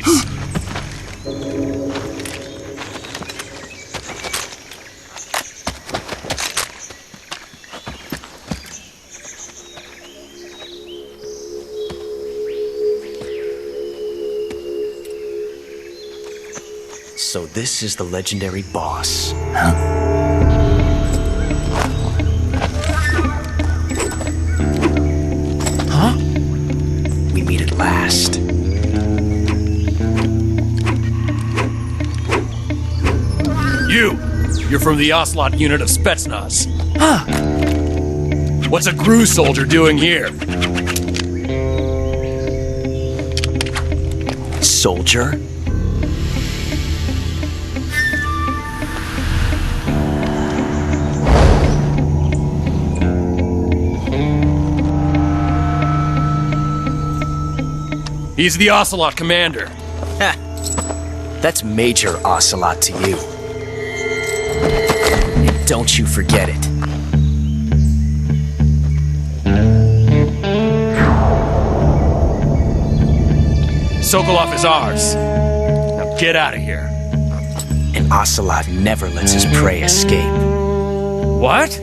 [SPEAKER 7] Freeze!
[SPEAKER 10] So this is the legendary boss. Huh? We meet at last.
[SPEAKER 7] You're from the Ocelot unit of Spetsnaz. Huh. What's a GRU soldier doing here?
[SPEAKER 10] Soldier?
[SPEAKER 7] He's the Ocelot commander.
[SPEAKER 10] Ha! That's Major Ocelot to you. And don't you forget it.
[SPEAKER 7] Sokolov is ours. Now get out of here.
[SPEAKER 10] And Ocelot never lets his prey escape.
[SPEAKER 7] What?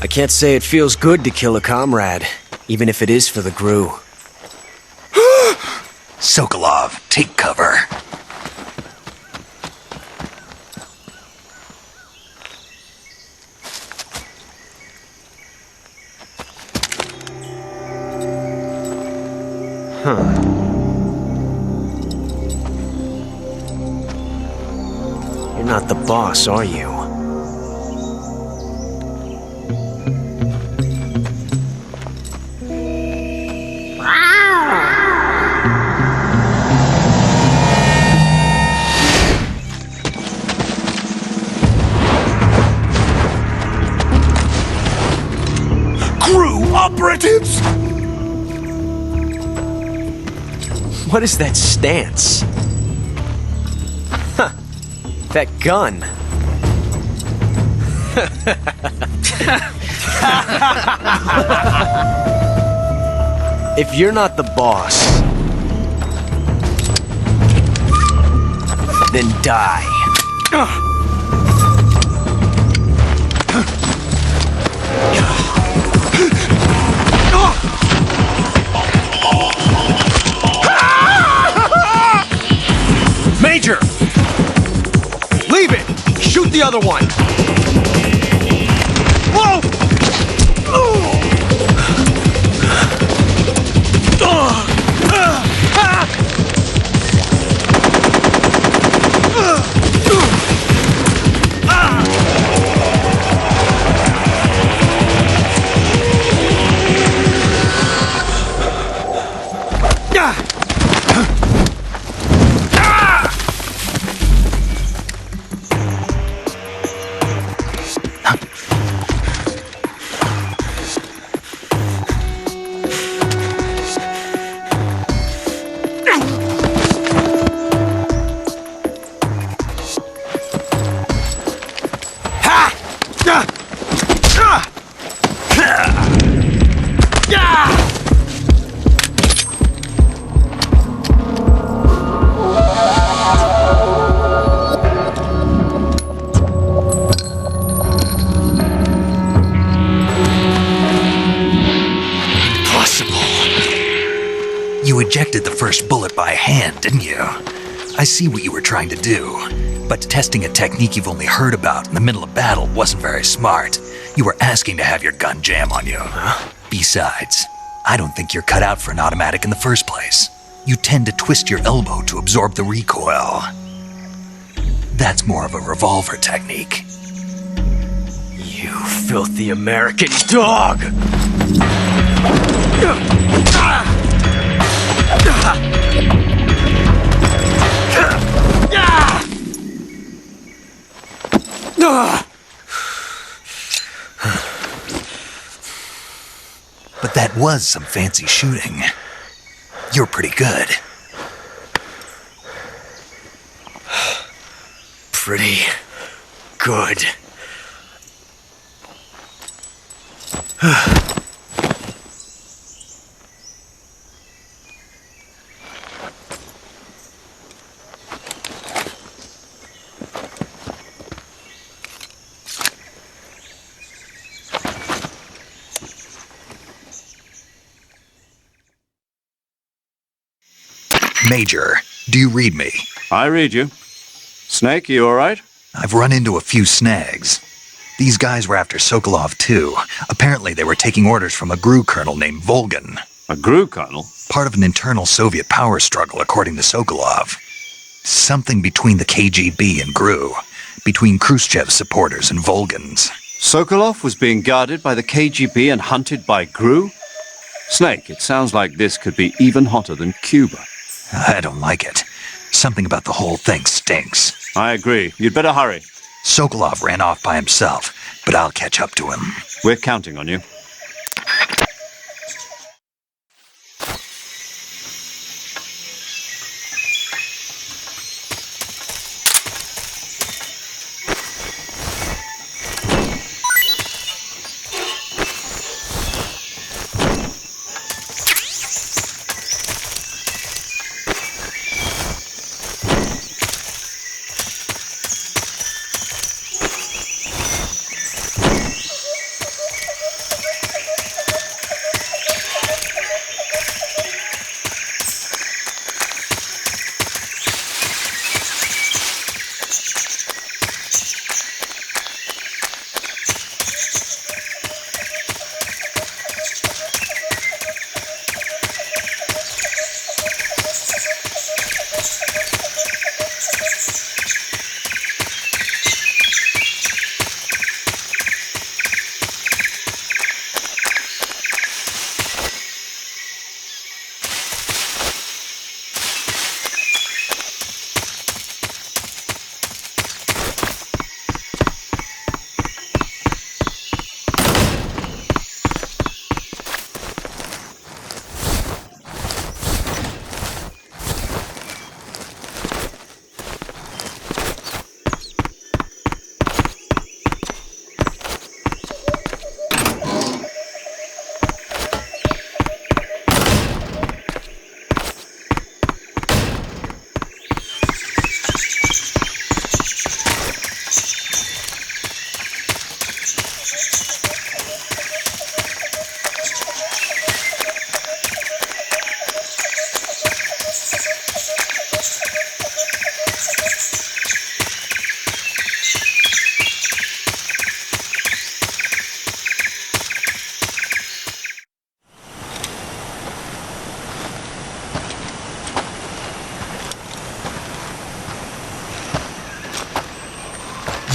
[SPEAKER 10] I can't say it feels good to kill a comrade, even if it is for the GRU.
[SPEAKER 1] Sokolov, take cover.
[SPEAKER 10] You're not the boss, are you?
[SPEAKER 1] GRU operatives!
[SPEAKER 10] What is that stance? Huh. That gun. If you're not the boss, then die.
[SPEAKER 7] Major! Leave it! Shoot the other one! Whoa!
[SPEAKER 1] ejected the first bullet by hand, didn't you? I see what you were trying to do, but testing a technique you've only heard about in the middle of battle wasn't very smart. You were asking to have your gun jam on you. Besides, I don't think you're cut out for an automatic in the first place. You tend to twist your elbow to absorb the recoil. That's more of a revolver technique.
[SPEAKER 10] You filthy American dog!
[SPEAKER 1] But that was some fancy shooting. You're pretty good.
[SPEAKER 10] Pretty good.
[SPEAKER 1] Major, do you read me?
[SPEAKER 3] I read you. Snake, you alright?
[SPEAKER 1] I've run into a few snags. These guys were after Sokolov too. Apparently they were taking orders from a GRU colonel named Volgan.
[SPEAKER 3] A GRU colonel?
[SPEAKER 1] Part of an internal Soviet power struggle, according to Sokolov. Something between the KGB and GRU. Between Khrushchev's supporters and Volgan's.
[SPEAKER 3] Sokolov was being guarded by the KGB and hunted by GRU? Snake, it sounds like this could be even hotter than Cuba.
[SPEAKER 1] I don't like it. Something about the whole thing stinks.
[SPEAKER 3] I agree. You'd better hurry.
[SPEAKER 1] Sokolov ran off by himself, but I'll catch up to him.
[SPEAKER 3] We're counting on you.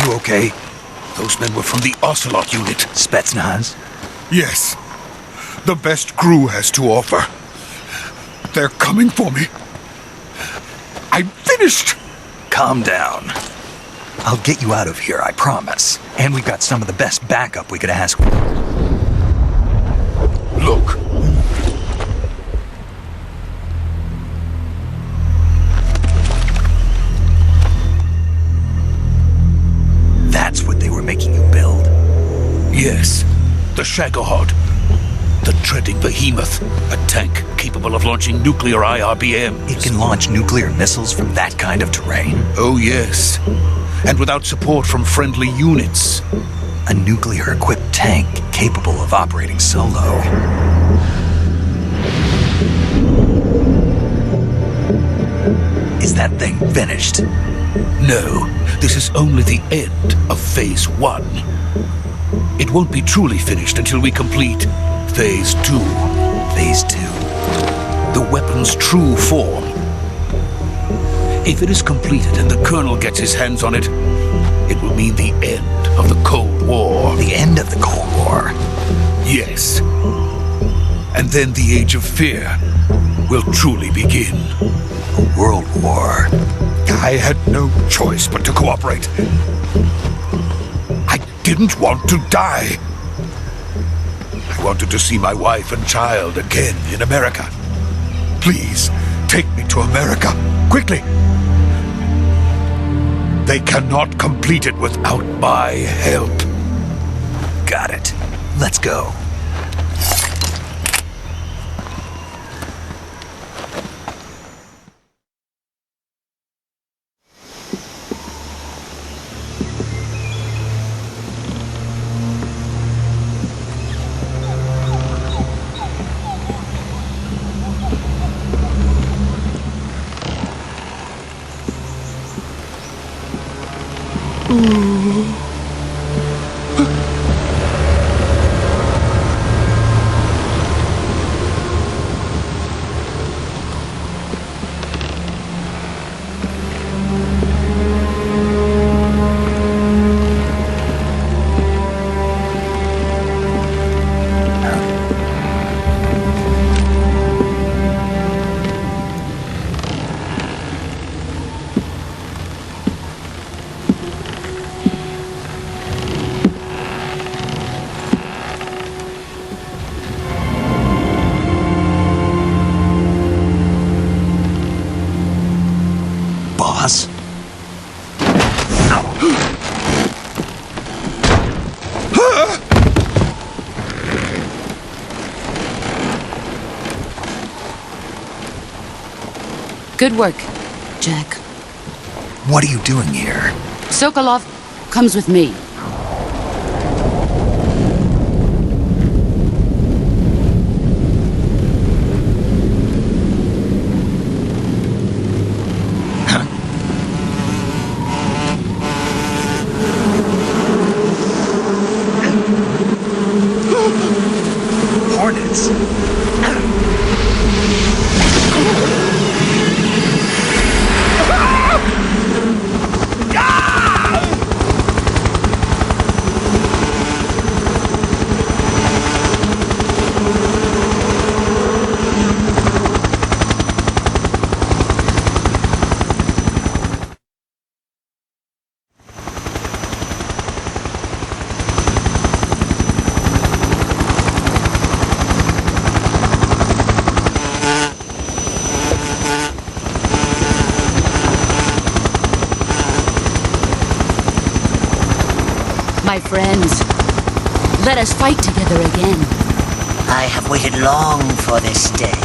[SPEAKER 1] You okay?
[SPEAKER 9] Those men were from the Ocelot unit.
[SPEAKER 1] Spetsnaz?
[SPEAKER 9] Yes. The best GRU has to offer. They're coming for me. I'm finished!
[SPEAKER 1] Calm down. I'll get you out of here, I promise. And we've got some of the best backup we could ask for.
[SPEAKER 9] Look.
[SPEAKER 1] That's what they were making you build?
[SPEAKER 9] Yes. The Shagohod. The treading behemoth. A tank capable of launching nuclear IRBMs.
[SPEAKER 1] It can launch nuclear missiles from that kind of terrain?
[SPEAKER 9] Oh, yes. And without support from friendly units.
[SPEAKER 1] A nuclear-equipped tank capable of operating solo. Is that thing finished?
[SPEAKER 9] No, this is only the end of Phase 1. It won't be truly finished until we complete Phase 2.
[SPEAKER 1] Phase 2.
[SPEAKER 9] The weapon's true form. If it is completed and the Colonel gets his hands on it, it will mean the end of the Cold War.
[SPEAKER 1] The end of the Cold War?
[SPEAKER 9] Yes. And then the Age of Fear will truly begin.
[SPEAKER 1] A world war.
[SPEAKER 9] I had no choice but to cooperate. I didn't want to die. I wanted to see my wife and child again in America. Please, take me to America, quickly. They cannot complete it without my help.
[SPEAKER 1] Got it. Let's go. Boss?
[SPEAKER 6] Good work, Jack.
[SPEAKER 1] What are you doing here?
[SPEAKER 6] Sokolov comes with me.
[SPEAKER 1] Hornets.
[SPEAKER 6] My friends, let us fight together again.
[SPEAKER 11] I have waited long for this day.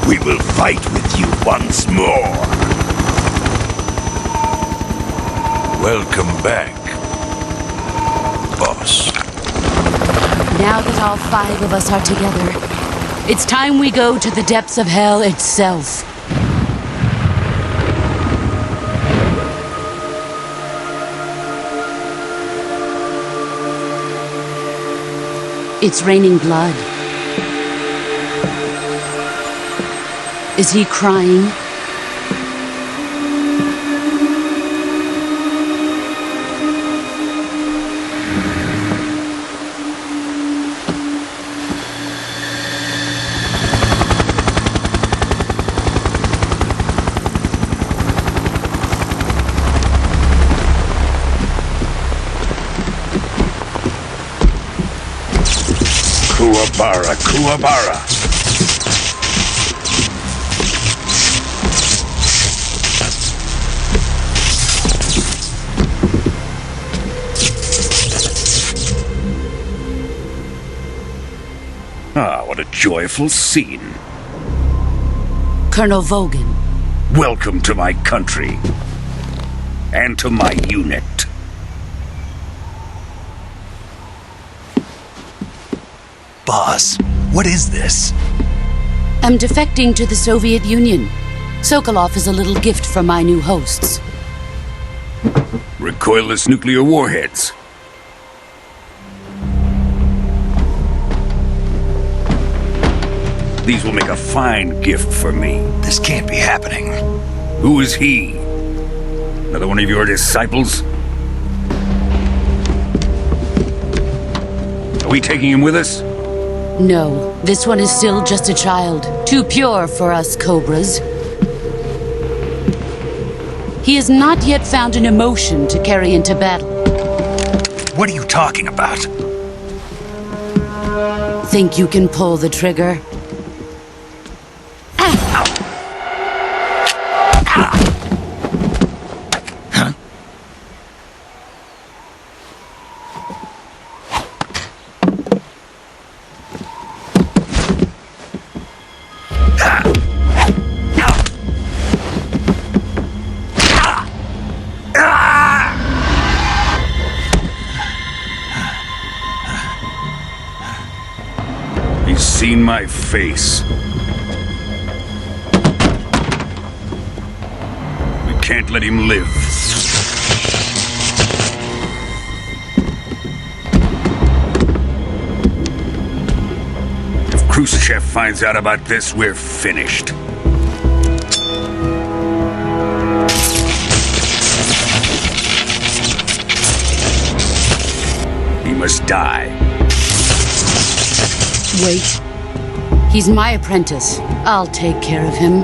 [SPEAKER 9] We will fight with you once more. Welcome back, boss.
[SPEAKER 6] Now that all 5 of us are together, it's time we go to the depths of hell itself. It's raining blood. Is he crying?
[SPEAKER 9] Kuwabara, Kuwabara.
[SPEAKER 12] Ah, what a joyful scene.
[SPEAKER 6] Colonel Vogan.
[SPEAKER 12] Welcome to my country. And to my unit.
[SPEAKER 1] Boss, what is this?
[SPEAKER 6] I'm defecting to the Soviet Union. Sokolov is a little gift from my new hosts.
[SPEAKER 12] Recoilless nuclear warheads. These will make a fine gift for me.
[SPEAKER 1] This can't be happening.
[SPEAKER 12] Who is he? Another one of your disciples? Are we taking him with us?
[SPEAKER 6] No, this one is still just a child. Too pure for us Cobras. He has not yet found an emotion to carry into battle.
[SPEAKER 1] What are you talking about?
[SPEAKER 6] Think you can pull the trigger?
[SPEAKER 12] He's seen my face. We can't let him live. If Khrushchev finds out about this, we're finished. He must die.
[SPEAKER 6] Wait. He's my apprentice. I'll take care of him.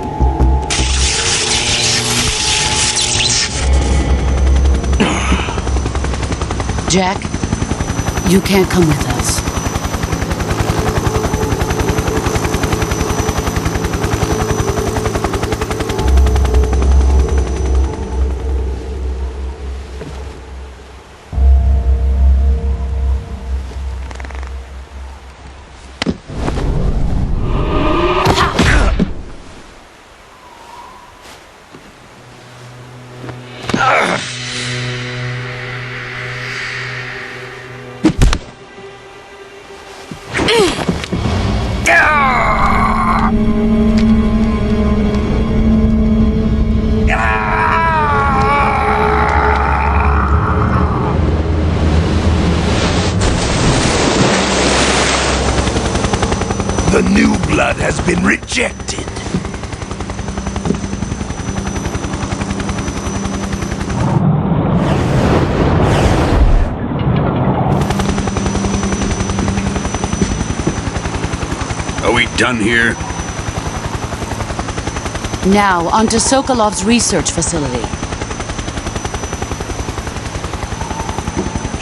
[SPEAKER 6] Jack, you can't come with us.
[SPEAKER 1] The new blood has been rejected.
[SPEAKER 12] Are we done here?
[SPEAKER 6] Now, onto Sokolov's research facility.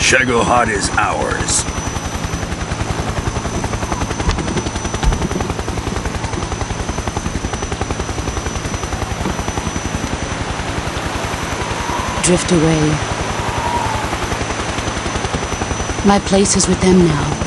[SPEAKER 12] Shagohod is ours.
[SPEAKER 6] Drift away. My place is with them now.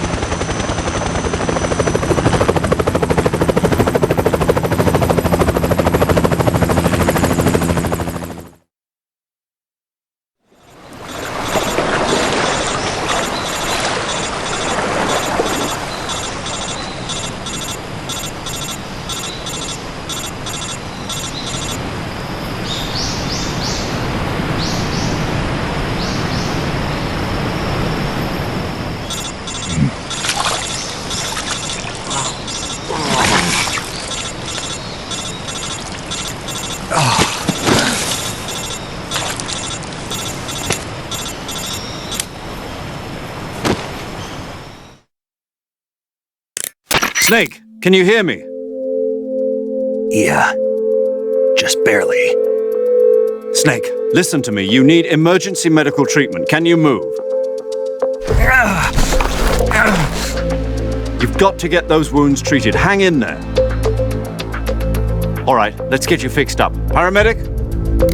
[SPEAKER 3] Snake, can you hear me?
[SPEAKER 1] Yeah. Just barely.
[SPEAKER 3] Snake, listen to me. You need emergency medical treatment. Can you move? You've got to get those wounds treated. Hang in there. All right, let's get you fixed up. Paramedic?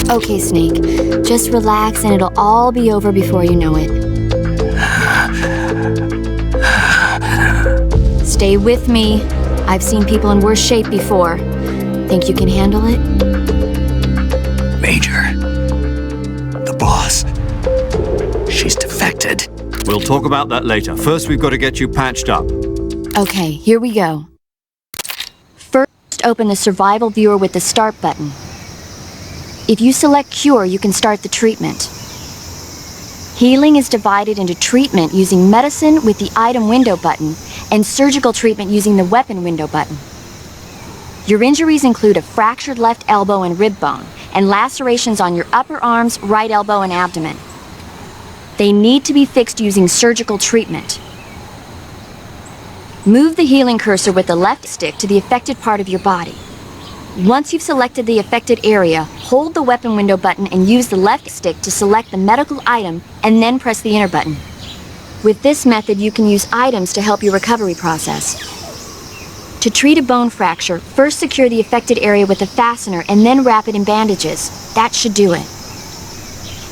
[SPEAKER 5] Okay, Snake. Just relax and it'll all be over before you know it. Stay with me. I've seen people in worse shape before. Think you can handle it?
[SPEAKER 1] Major. The boss. She's defected.
[SPEAKER 3] We'll talk about that later. First, we've got to get you patched up.
[SPEAKER 5] Okay, here we go. First, First, open the survival viewer with the Start button. If you select Cure, you can start the treatment. Healing is divided into treatment using medicine with the item window button and surgical treatment using the weapon window button. Your injuries include a fractured left elbow and rib bone, and lacerations on your upper arms, right elbow, and abdomen. They need to be fixed using surgical treatment. Move the healing cursor with the left stick to the affected part of your body. Once you've selected the affected area, hold the weapon window button and use the left stick to select the medical item and then press the enter button. With this method, you can use items to help your recovery process. To treat a bone fracture, first secure the affected area with a fastener and then wrap it in bandages. That should do it.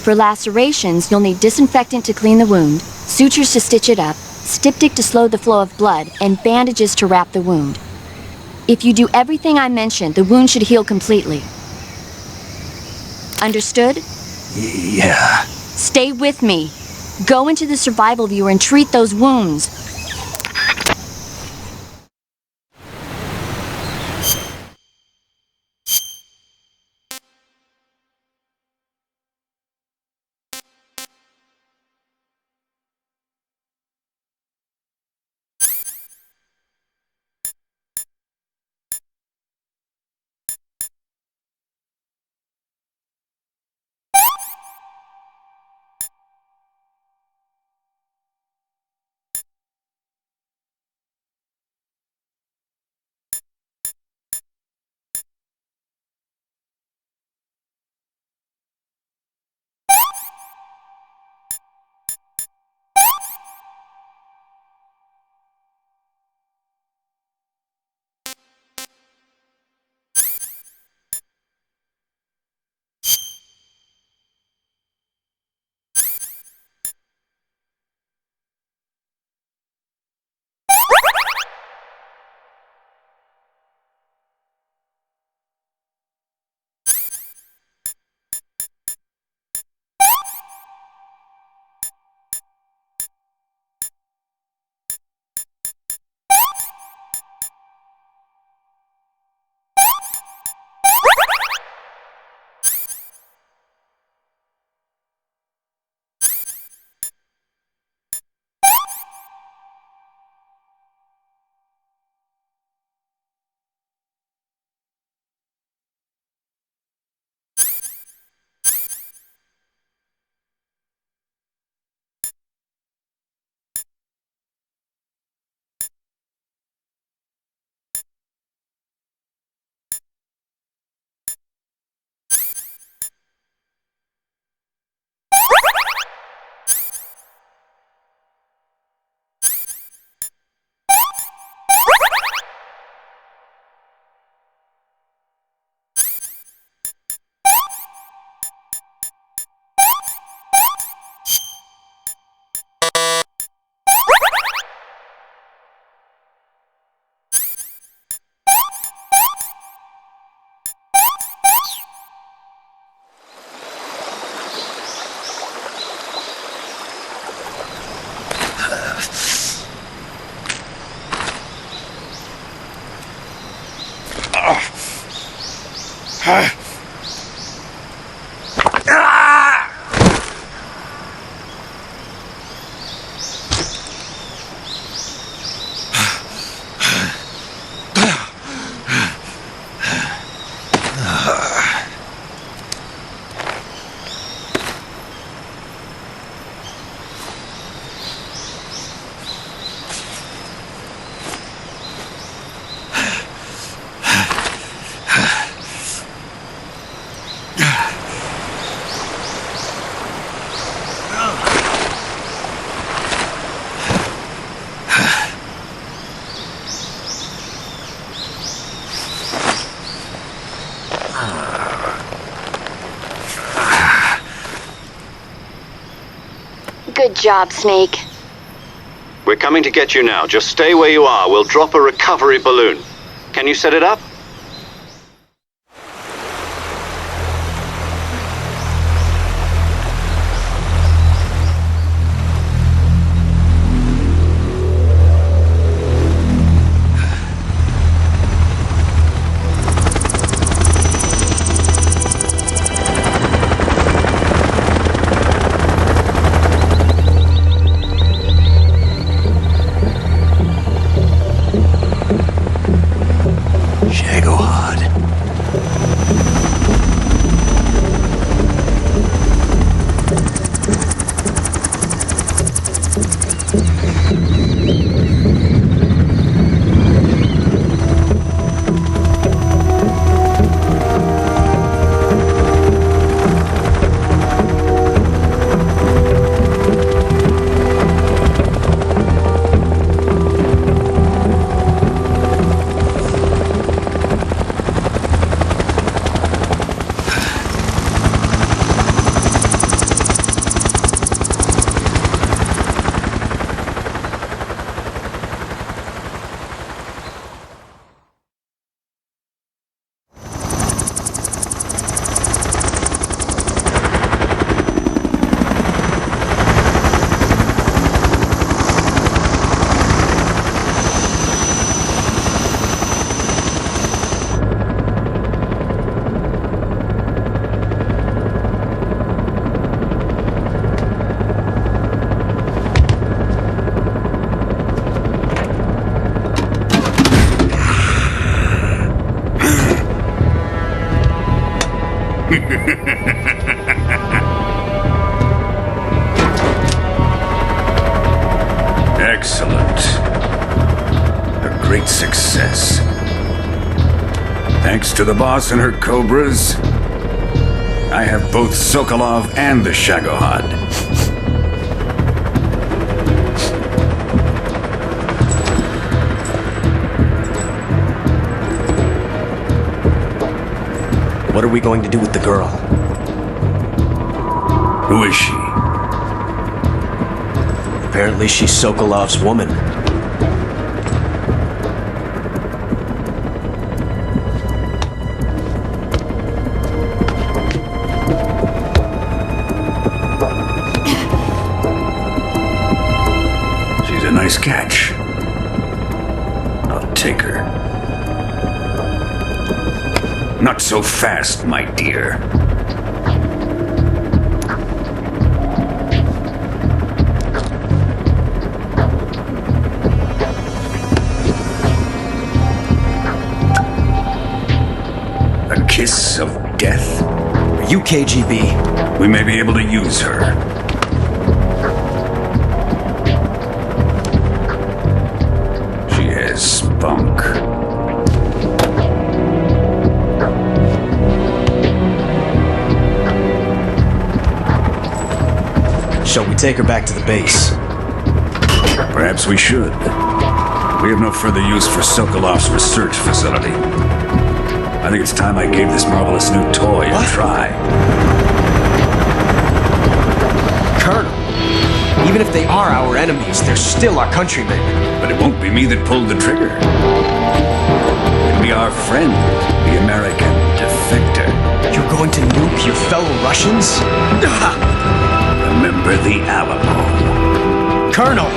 [SPEAKER 5] For lacerations, you'll need disinfectant to clean the wound, sutures to stitch it up, styptic to slow the flow of blood, and bandages to wrap the wound. If you do everything I mentioned, the wound should heal completely. Understood?
[SPEAKER 1] Yeah.
[SPEAKER 5] Stay with me. Go into the survival viewer and treat those wounds. Good job, Snake.
[SPEAKER 3] We're coming to get you now. Just stay where you are. We'll drop a recovery balloon. Can you set it up?
[SPEAKER 12] Excellent. A great success. Thanks to the boss and her cobras, I have both Sokolov and the Shagohod.
[SPEAKER 10] What are we going to do with the girl?
[SPEAKER 12] Who is she?
[SPEAKER 10] Apparently she's Sokolov's woman.
[SPEAKER 12] She's a nice catch. I'll take her. Not so fast, my dear. A kiss of death?
[SPEAKER 10] Are you KGB?
[SPEAKER 12] We may be able to use her. She has spunk.
[SPEAKER 10] Shall we take her back to the base?
[SPEAKER 12] Perhaps we should. We have no further use for Sokolov's research facility. I think it's time I gave this marvelous new toy a try.
[SPEAKER 10] Colonel, even if they are our enemies, they're still our countrymen.
[SPEAKER 12] But it won't be me that pulled the trigger. It'll be our friend, the American defector.
[SPEAKER 10] You're going to nuke your fellow Russians?
[SPEAKER 12] Remember the Alamo.
[SPEAKER 10] Colonel!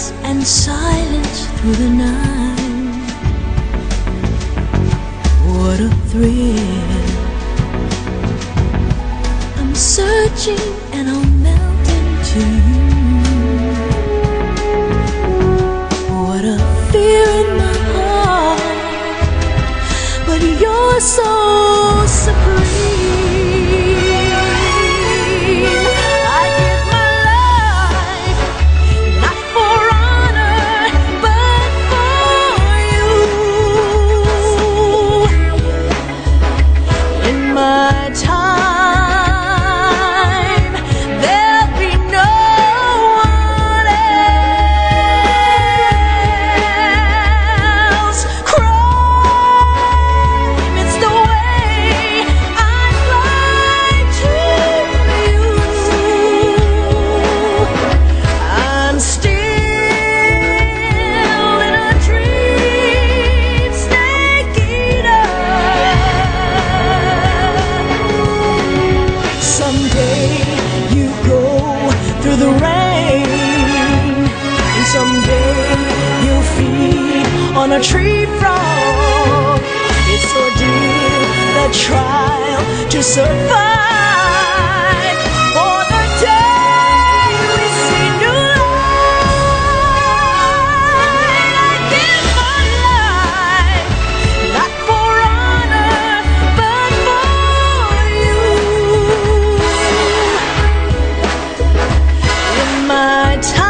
[SPEAKER 13] peace and silence through the night. What a thrill. I'm searching and I'll melt into you. What a fear in my heart, but you're so supreme. On a tree frog, it's ordeal, the trial to survive. For the day we see new light, I give my life, not for honor, but for you. In my time.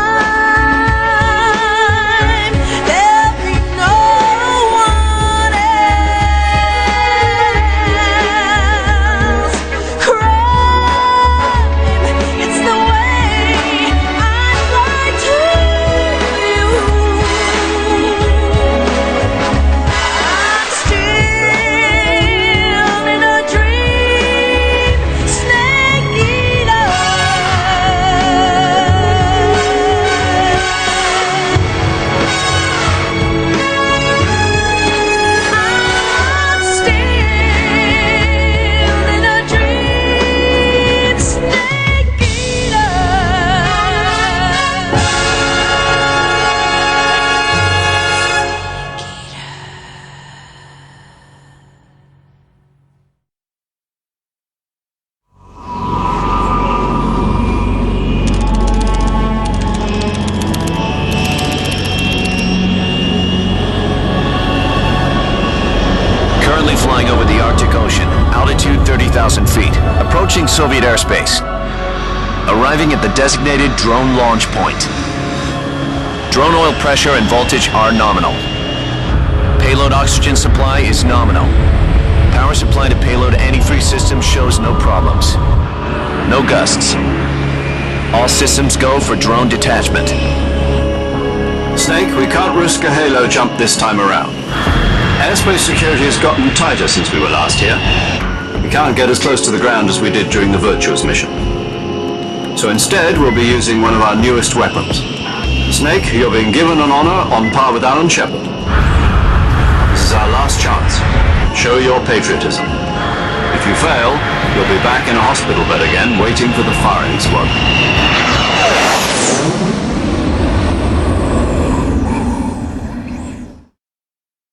[SPEAKER 14] Approaching Soviet airspace. Arriving at the designated drone launch point. Drone oil pressure and voltage are nominal. Payload oxygen supply is nominal. Power supply to payload antifreeze system shows no problems. No gusts. All systems go for drone detachment.
[SPEAKER 3] Snake, we can't risk a halo jump this time around. Airspace security has gotten tighter since we were last here. We can't get as close to the ground as we did during the Virtuous mission. So instead, we'll be using one of our newest weapons. Snake, you're being given an honor on par with Alan Shepard. This is our last chance. Show your patriotism. If you fail, you'll be back in a hospital bed again, waiting for the firing squad.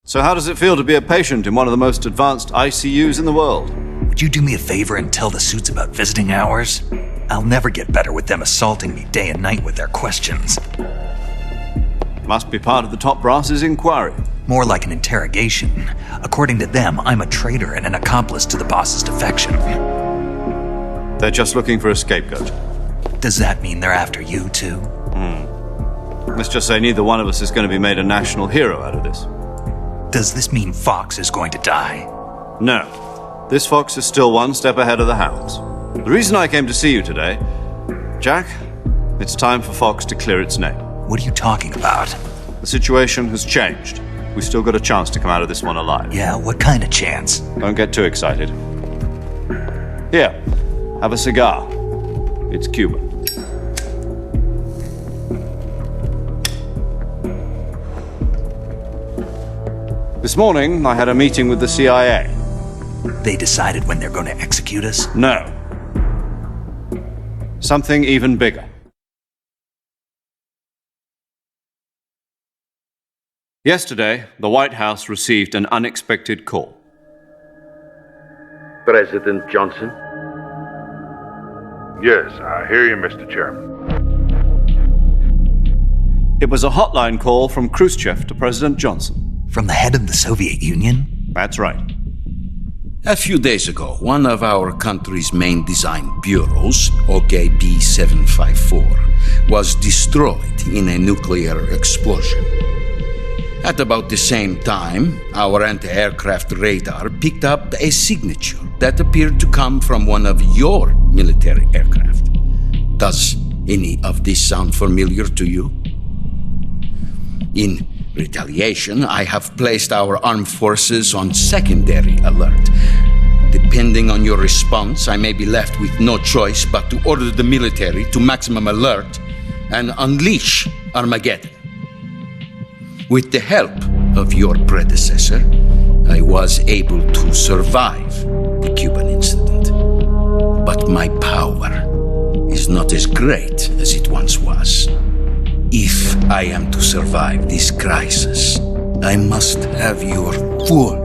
[SPEAKER 3] So how does it feel to be a patient in one of the most advanced ICUs in the world?
[SPEAKER 1] Would you do me a favor and tell the suits about visiting hours? I'll never get better with them assaulting me day and night with their questions.
[SPEAKER 3] Must be part of the top brass's inquiry.
[SPEAKER 1] More like an interrogation. According to them, I'm a traitor and an accomplice to the boss's defection.
[SPEAKER 3] They're just looking for a scapegoat.
[SPEAKER 1] Does that mean they're after you, too?
[SPEAKER 3] Let's just say neither one of us is going to be made a national hero out of this.
[SPEAKER 1] Does this mean Fox is going to die?
[SPEAKER 3] No. This fox is still one step ahead of the hounds. The reason I came to see you today, Jack, it's time for Fox to clear its name.
[SPEAKER 1] What are you talking about?
[SPEAKER 3] The situation has changed. We've still got a chance to come out of this one alive.
[SPEAKER 1] Yeah, what kind of chance?
[SPEAKER 3] Don't get too excited. Here, have a cigar. It's Cuban. This morning, I had a meeting with the CIA.
[SPEAKER 1] They decided when they're going to execute us?
[SPEAKER 3] No. Something even bigger. Yesterday, the White House received an unexpected call.
[SPEAKER 15] President Johnson?
[SPEAKER 16] Yes, I hear you, Mr. Chairman.
[SPEAKER 3] It was a hotline call from Khrushchev to President Johnson.
[SPEAKER 1] From the head of the Soviet Union?
[SPEAKER 3] That's right.
[SPEAKER 9] A few days ago, one of our country's main design bureaus, OKB 754, was destroyed in a nuclear explosion. At about the same time, our anti-aircraft radar picked up a signature that appeared to come from one of your military aircraft. Does any of this sound familiar to you? In retaliation, I have placed our armed forces on secondary alert. Depending on your response, I may be left with no choice but to order the military to maximum alert and unleash Armageddon. With the help of your predecessor, I was able to survive the Cuban incident. But my power is not as great as it once was. If I am to survive this crisis, I must have your full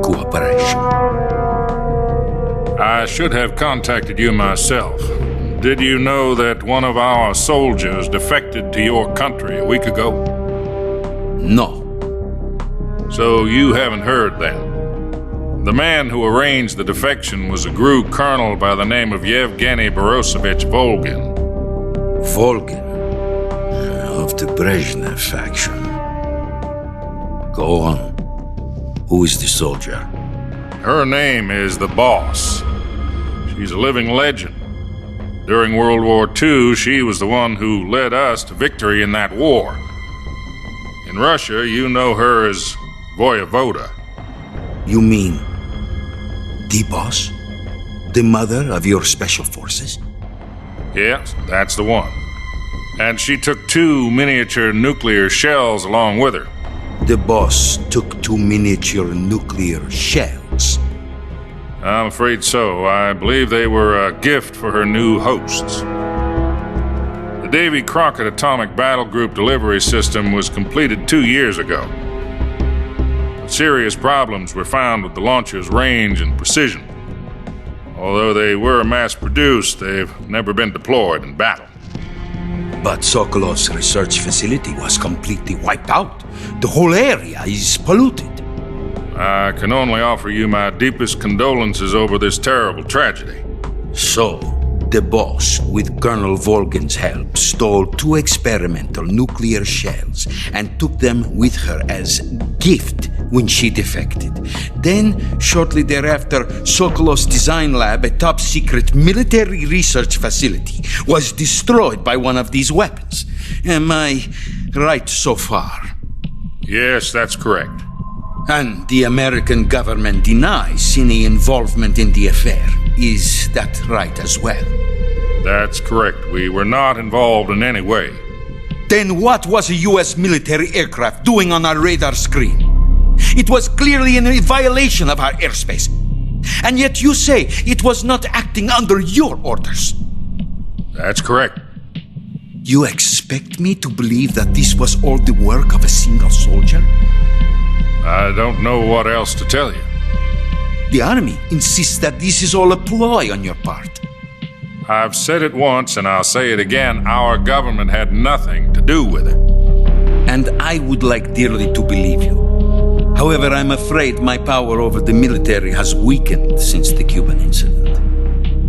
[SPEAKER 9] cooperation.
[SPEAKER 16] I should have contacted you myself. Did you know that one of our soldiers defected to your country a week ago?
[SPEAKER 9] No.
[SPEAKER 16] So you haven't heard then? The man who arranged the defection was a GRU colonel by the name of Yevgeny Borisovich Volgin.
[SPEAKER 9] Volgin? Of the Brezhnev faction. Go on. Who is the soldier?
[SPEAKER 16] Her name is the Boss. She's a living legend. During World War II, she was the one who led us to victory in that war. In Russia, you know her as Voyevoda.
[SPEAKER 9] You mean the Boss? The mother of your special forces?
[SPEAKER 16] Yes, that's the one. And she took 2 miniature nuclear shells along with her.
[SPEAKER 9] The Boss took 2 miniature nuclear shells?
[SPEAKER 16] I'm afraid so. I believe they were a gift for her new hosts. The Davy Crockett Atomic Battle Group delivery system was completed 2 years ago. But serious problems were found with the launcher's range and precision. Although they were mass-produced, they've never been deployed in battle.
[SPEAKER 9] But Sokolov's research facility was completely wiped out. The whole area is polluted.
[SPEAKER 16] I can only offer you my deepest condolences over this terrible tragedy.
[SPEAKER 9] So, the Boss, with Colonel Volgin's help, stole 2 experimental nuclear shells and took them with her as gift when she defected. Then, shortly thereafter, Sokolov's design lab, a top-secret military research facility, was destroyed by one of these weapons. Am I right so far?
[SPEAKER 16] Yes, that's correct.
[SPEAKER 9] And the American government denies any involvement in the affair. Is that right as well?
[SPEAKER 16] That's correct. We were not involved in any way.
[SPEAKER 9] Then what was a U.S. military aircraft doing on our radar screen? It was clearly in a violation of our airspace. And yet you say it was not acting under your orders.
[SPEAKER 16] That's correct.
[SPEAKER 9] You expect me to believe that this was all the work of a single soldier?
[SPEAKER 16] I don't know what else to tell you.
[SPEAKER 9] The Army insists that this is all a ploy on your part.
[SPEAKER 16] I've said it once and I'll say it again. Our government had nothing to do with it.
[SPEAKER 9] And I would like dearly to believe you. However, I'm afraid my power over the military has weakened since the Cuban incident.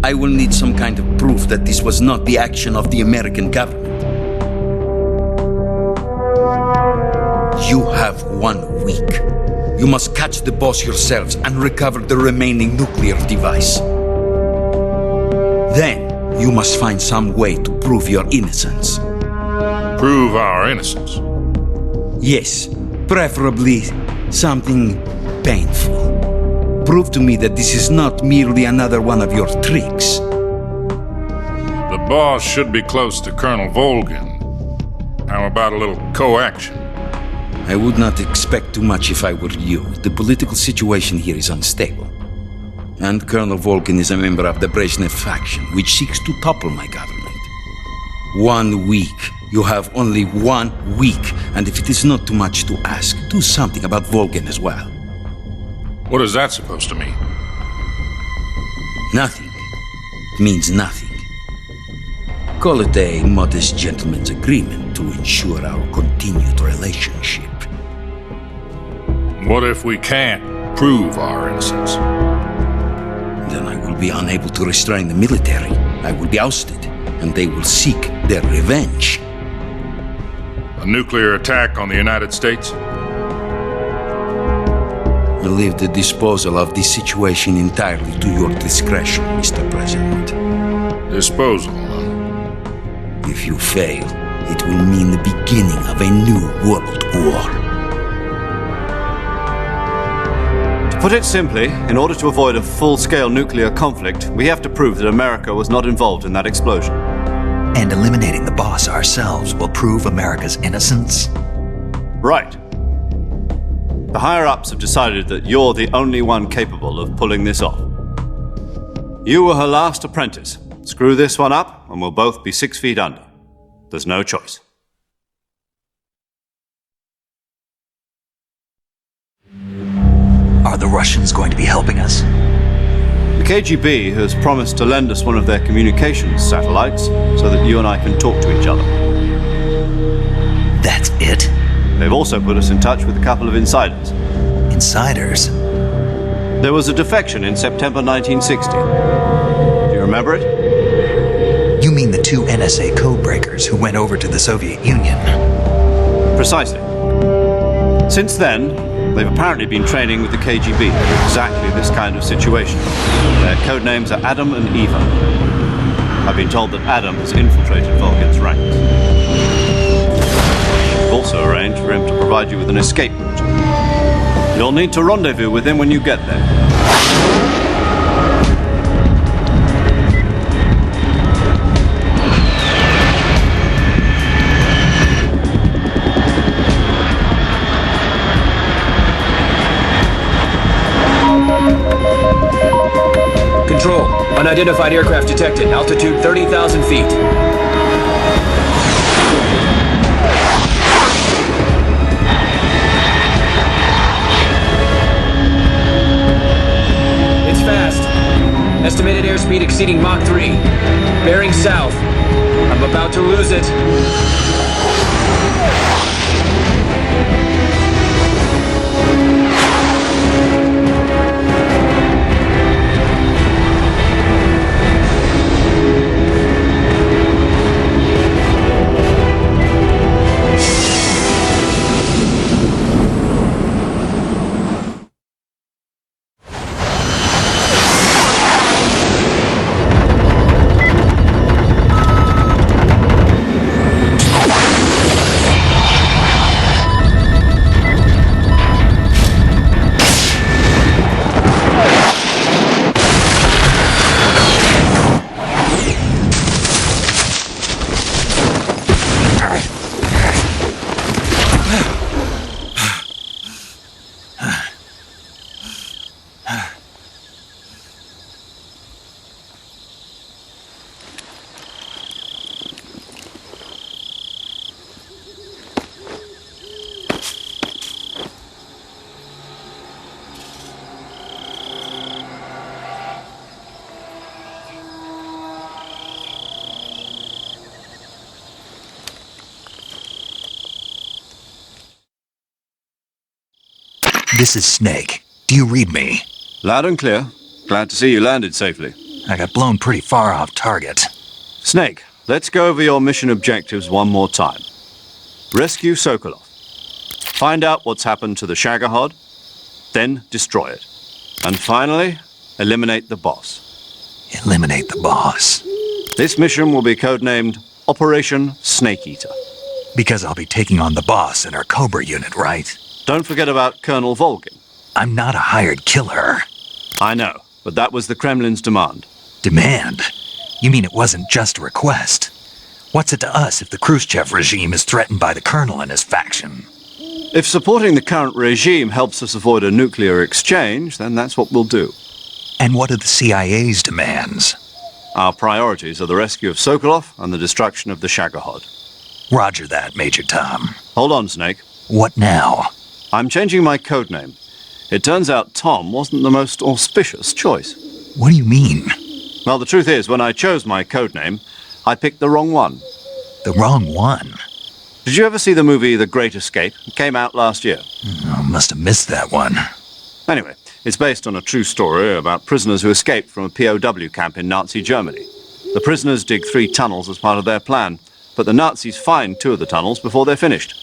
[SPEAKER 9] I will need some kind of proof that this was not the action of the American government. You have 1 week. You must catch the Boss yourselves and recover the remaining nuclear device. Then, you must find some way to prove your innocence.
[SPEAKER 16] Prove our innocence?
[SPEAKER 9] Yes, preferably something painful. Prove to me that this is not merely another one of your tricks.
[SPEAKER 16] The Boss should be close to Colonel Volgin. How about a little coaction?
[SPEAKER 9] I would not expect too much if I were you. The political situation here is unstable. And Colonel Volgin is a member of the Brezhnev faction, which seeks to topple my government. 1 week,
[SPEAKER 15] You have only 1 week, and if it is not too much to ask, do something about Volgan as well.
[SPEAKER 16] What is that supposed to mean?
[SPEAKER 15] Nothing. It means nothing. Call it a modest gentleman's agreement to ensure our continued relationship.
[SPEAKER 16] What if we can't prove our innocence?
[SPEAKER 15] Then I will be unable to restrain the military. I will be ousted, and they will seek their revenge.
[SPEAKER 16] A nuclear attack on the United States?
[SPEAKER 15] I leave the disposal of this situation entirely to your discretion, Mr. President.
[SPEAKER 16] Disposal?
[SPEAKER 15] If you fail, it will mean the beginning of a new world war.
[SPEAKER 3] To put it simply, in order to avoid a full-scale nuclear conflict, we have to prove that America was not involved in that explosion.
[SPEAKER 1] And eliminating the boss ourselves will prove America's innocence?
[SPEAKER 3] Right. The higher-ups have decided that you're the only one capable of pulling this off. You were her last apprentice. Screw this one up, and we'll both be 6 feet under. There's no choice.
[SPEAKER 1] Are the Russians going to be helping us?
[SPEAKER 3] The KGB has promised to lend us one of their communications satellites so that you and I can talk to each other.
[SPEAKER 1] That's it?
[SPEAKER 3] They've also put us in touch with a couple of insiders.
[SPEAKER 1] Insiders?
[SPEAKER 3] There was a defection in September 1960. Do you remember it?
[SPEAKER 1] You mean the 2 NSA codebreakers who went over to the Soviet Union?
[SPEAKER 3] Precisely. Since then, they've apparently been training with the KGB for exactly this kind of situation. Their codenames are Adam and Eva. I've been told that Adam has infiltrated Volgan's ranks. We've also arranged for him to provide you with an escape route. You'll need to rendezvous with him when you get there.
[SPEAKER 4] Control. Unidentified aircraft detected. Altitude 30,000 feet. It's fast. Estimated airspeed exceeding Mach 3. Bearing south. I'm about to lose it.
[SPEAKER 1] This is Snake. Do you read me?
[SPEAKER 3] Loud and clear. Glad to see you landed safely.
[SPEAKER 1] I got blown pretty far off target.
[SPEAKER 3] Snake, let's go over your mission objectives one more time. Rescue Sokolov. Find out what's happened to the Shagohod, then destroy it. And finally, eliminate the boss.
[SPEAKER 1] Eliminate the boss.
[SPEAKER 3] This mission will be codenamed Operation Snake Eater.
[SPEAKER 1] Because I'll be taking on the boss in our Cobra unit, right?
[SPEAKER 3] Don't forget about Colonel Volgan.
[SPEAKER 1] I'm not a hired killer.
[SPEAKER 3] I know, but that was the Kremlin's demand.
[SPEAKER 1] Demand? You mean it wasn't just a request? What's it to us if the Khrushchev regime is threatened by the Colonel and his faction?
[SPEAKER 3] If supporting the current regime helps us avoid a nuclear exchange, then that's what we'll do.
[SPEAKER 1] And what are the CIA's demands?
[SPEAKER 3] Our priorities are the rescue of Sokolov and the destruction of the Shagohod.
[SPEAKER 1] Roger that, Major Tom.
[SPEAKER 3] Hold on, Snake.
[SPEAKER 1] What now?
[SPEAKER 3] I'm changing my codename. It turns out Tom wasn't the most auspicious choice.
[SPEAKER 1] What do you mean?
[SPEAKER 3] Well, the truth is, when I chose my codename, I picked the wrong one.
[SPEAKER 1] The wrong one?
[SPEAKER 3] Did you ever see the movie The Great Escape? It came out last year.
[SPEAKER 1] I must have missed that one.
[SPEAKER 3] Anyway, it's based on a true story about prisoners who escaped from a POW camp in Nazi Germany. The prisoners dig 3 tunnels as part of their plan, but the Nazis find 2 of the tunnels before they're finished.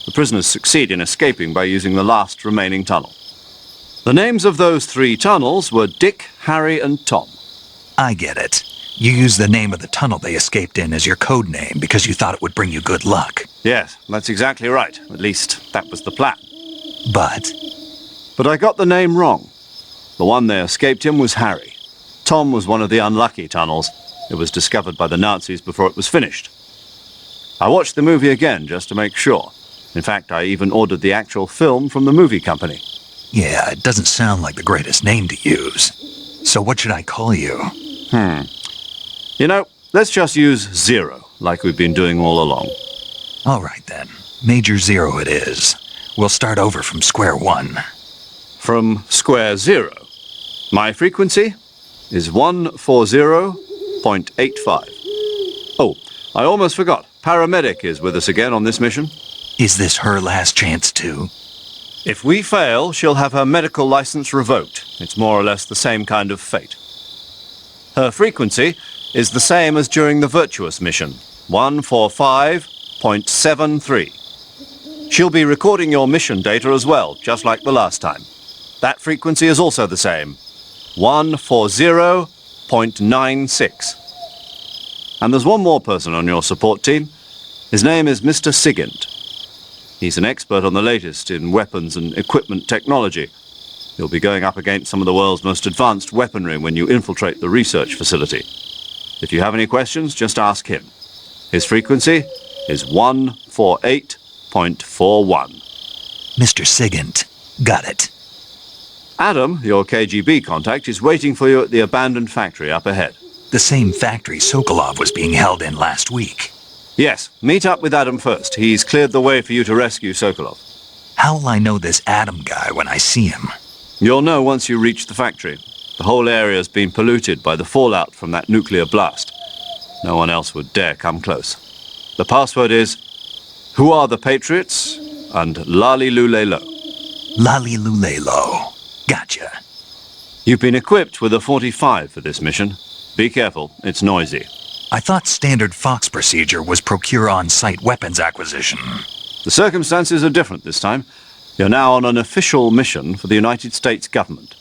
[SPEAKER 3] The prisoners succeed in escaping by using the last remaining tunnel. The names of those 3 tunnels were Dick, Harry, and Tom.
[SPEAKER 1] I get it. You used the name of the tunnel they escaped in as your code name because you thought it would bring you good luck.
[SPEAKER 3] Yes, that's exactly right. At least, that was the plan.
[SPEAKER 1] But
[SPEAKER 3] I got the name wrong. The one they escaped in was Harry. Tom was one of the unlucky tunnels. It was discovered by the Nazis before it was finished. I watched the movie again just to make sure. In fact, I even ordered the actual film from the movie company.
[SPEAKER 1] Yeah, it doesn't sound like the greatest name to use. So what should I call you?
[SPEAKER 3] You know, let's just use Zero, like we've been doing all along.
[SPEAKER 1] All right then. Major Zero it is. We'll start over from square one.
[SPEAKER 3] From square zero. My frequency is 140.85. Oh, I almost forgot. Paramedic is with us again on this mission.
[SPEAKER 1] Is this her last chance too?
[SPEAKER 3] If we fail, she'll have her medical license revoked. It's more or less the same kind of fate. Her frequency is the same as during the Virtuous mission, 145.73. She'll be recording your mission data as well, just like the last time. That frequency is also the same, 140.96. And there's one more person on your support team. His name is Mr. Sigint. He's an expert on the latest in weapons and equipment technology. You'll be going up against some of the world's most advanced weaponry when you infiltrate the research facility. If you have any questions, just ask him. His frequency is 148.41.
[SPEAKER 1] Mr. Sigint. Got it.
[SPEAKER 3] Adam, your KGB contact, is waiting for you at the abandoned factory up ahead.
[SPEAKER 1] The same factory Sokolov was being held in last week.
[SPEAKER 3] Yes, meet up with Adam first. He's cleared the way for you to rescue Sokolov.
[SPEAKER 1] How will I know this Adam guy when I see him?
[SPEAKER 3] You'll know once you reach the factory. The whole area's been polluted by the fallout from that nuclear blast. No one else would dare come close. The password is, "Who are the Patriots?" and Lali Lule Lo.
[SPEAKER 1] Lali Lule Lo. Gotcha.
[SPEAKER 3] You've been equipped with a 45 for this mission. Be careful, it's noisy.
[SPEAKER 1] I thought standard Fox procedure was procure on-site weapons acquisition.
[SPEAKER 3] The circumstances are different this time. You're now on an official mission for the United States government.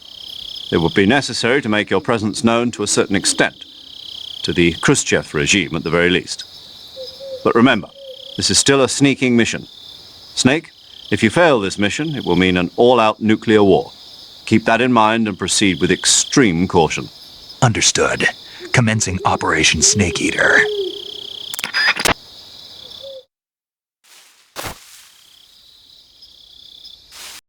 [SPEAKER 3] It would be necessary to make your presence known to a certain extent, to the Khrushchev regime at the very least. But remember, this is still a sneaking mission. Snake, if you fail this mission, it will mean an all-out nuclear war. Keep that in mind and proceed with extreme caution.
[SPEAKER 1] Understood. Commencing Operation Snake Eater.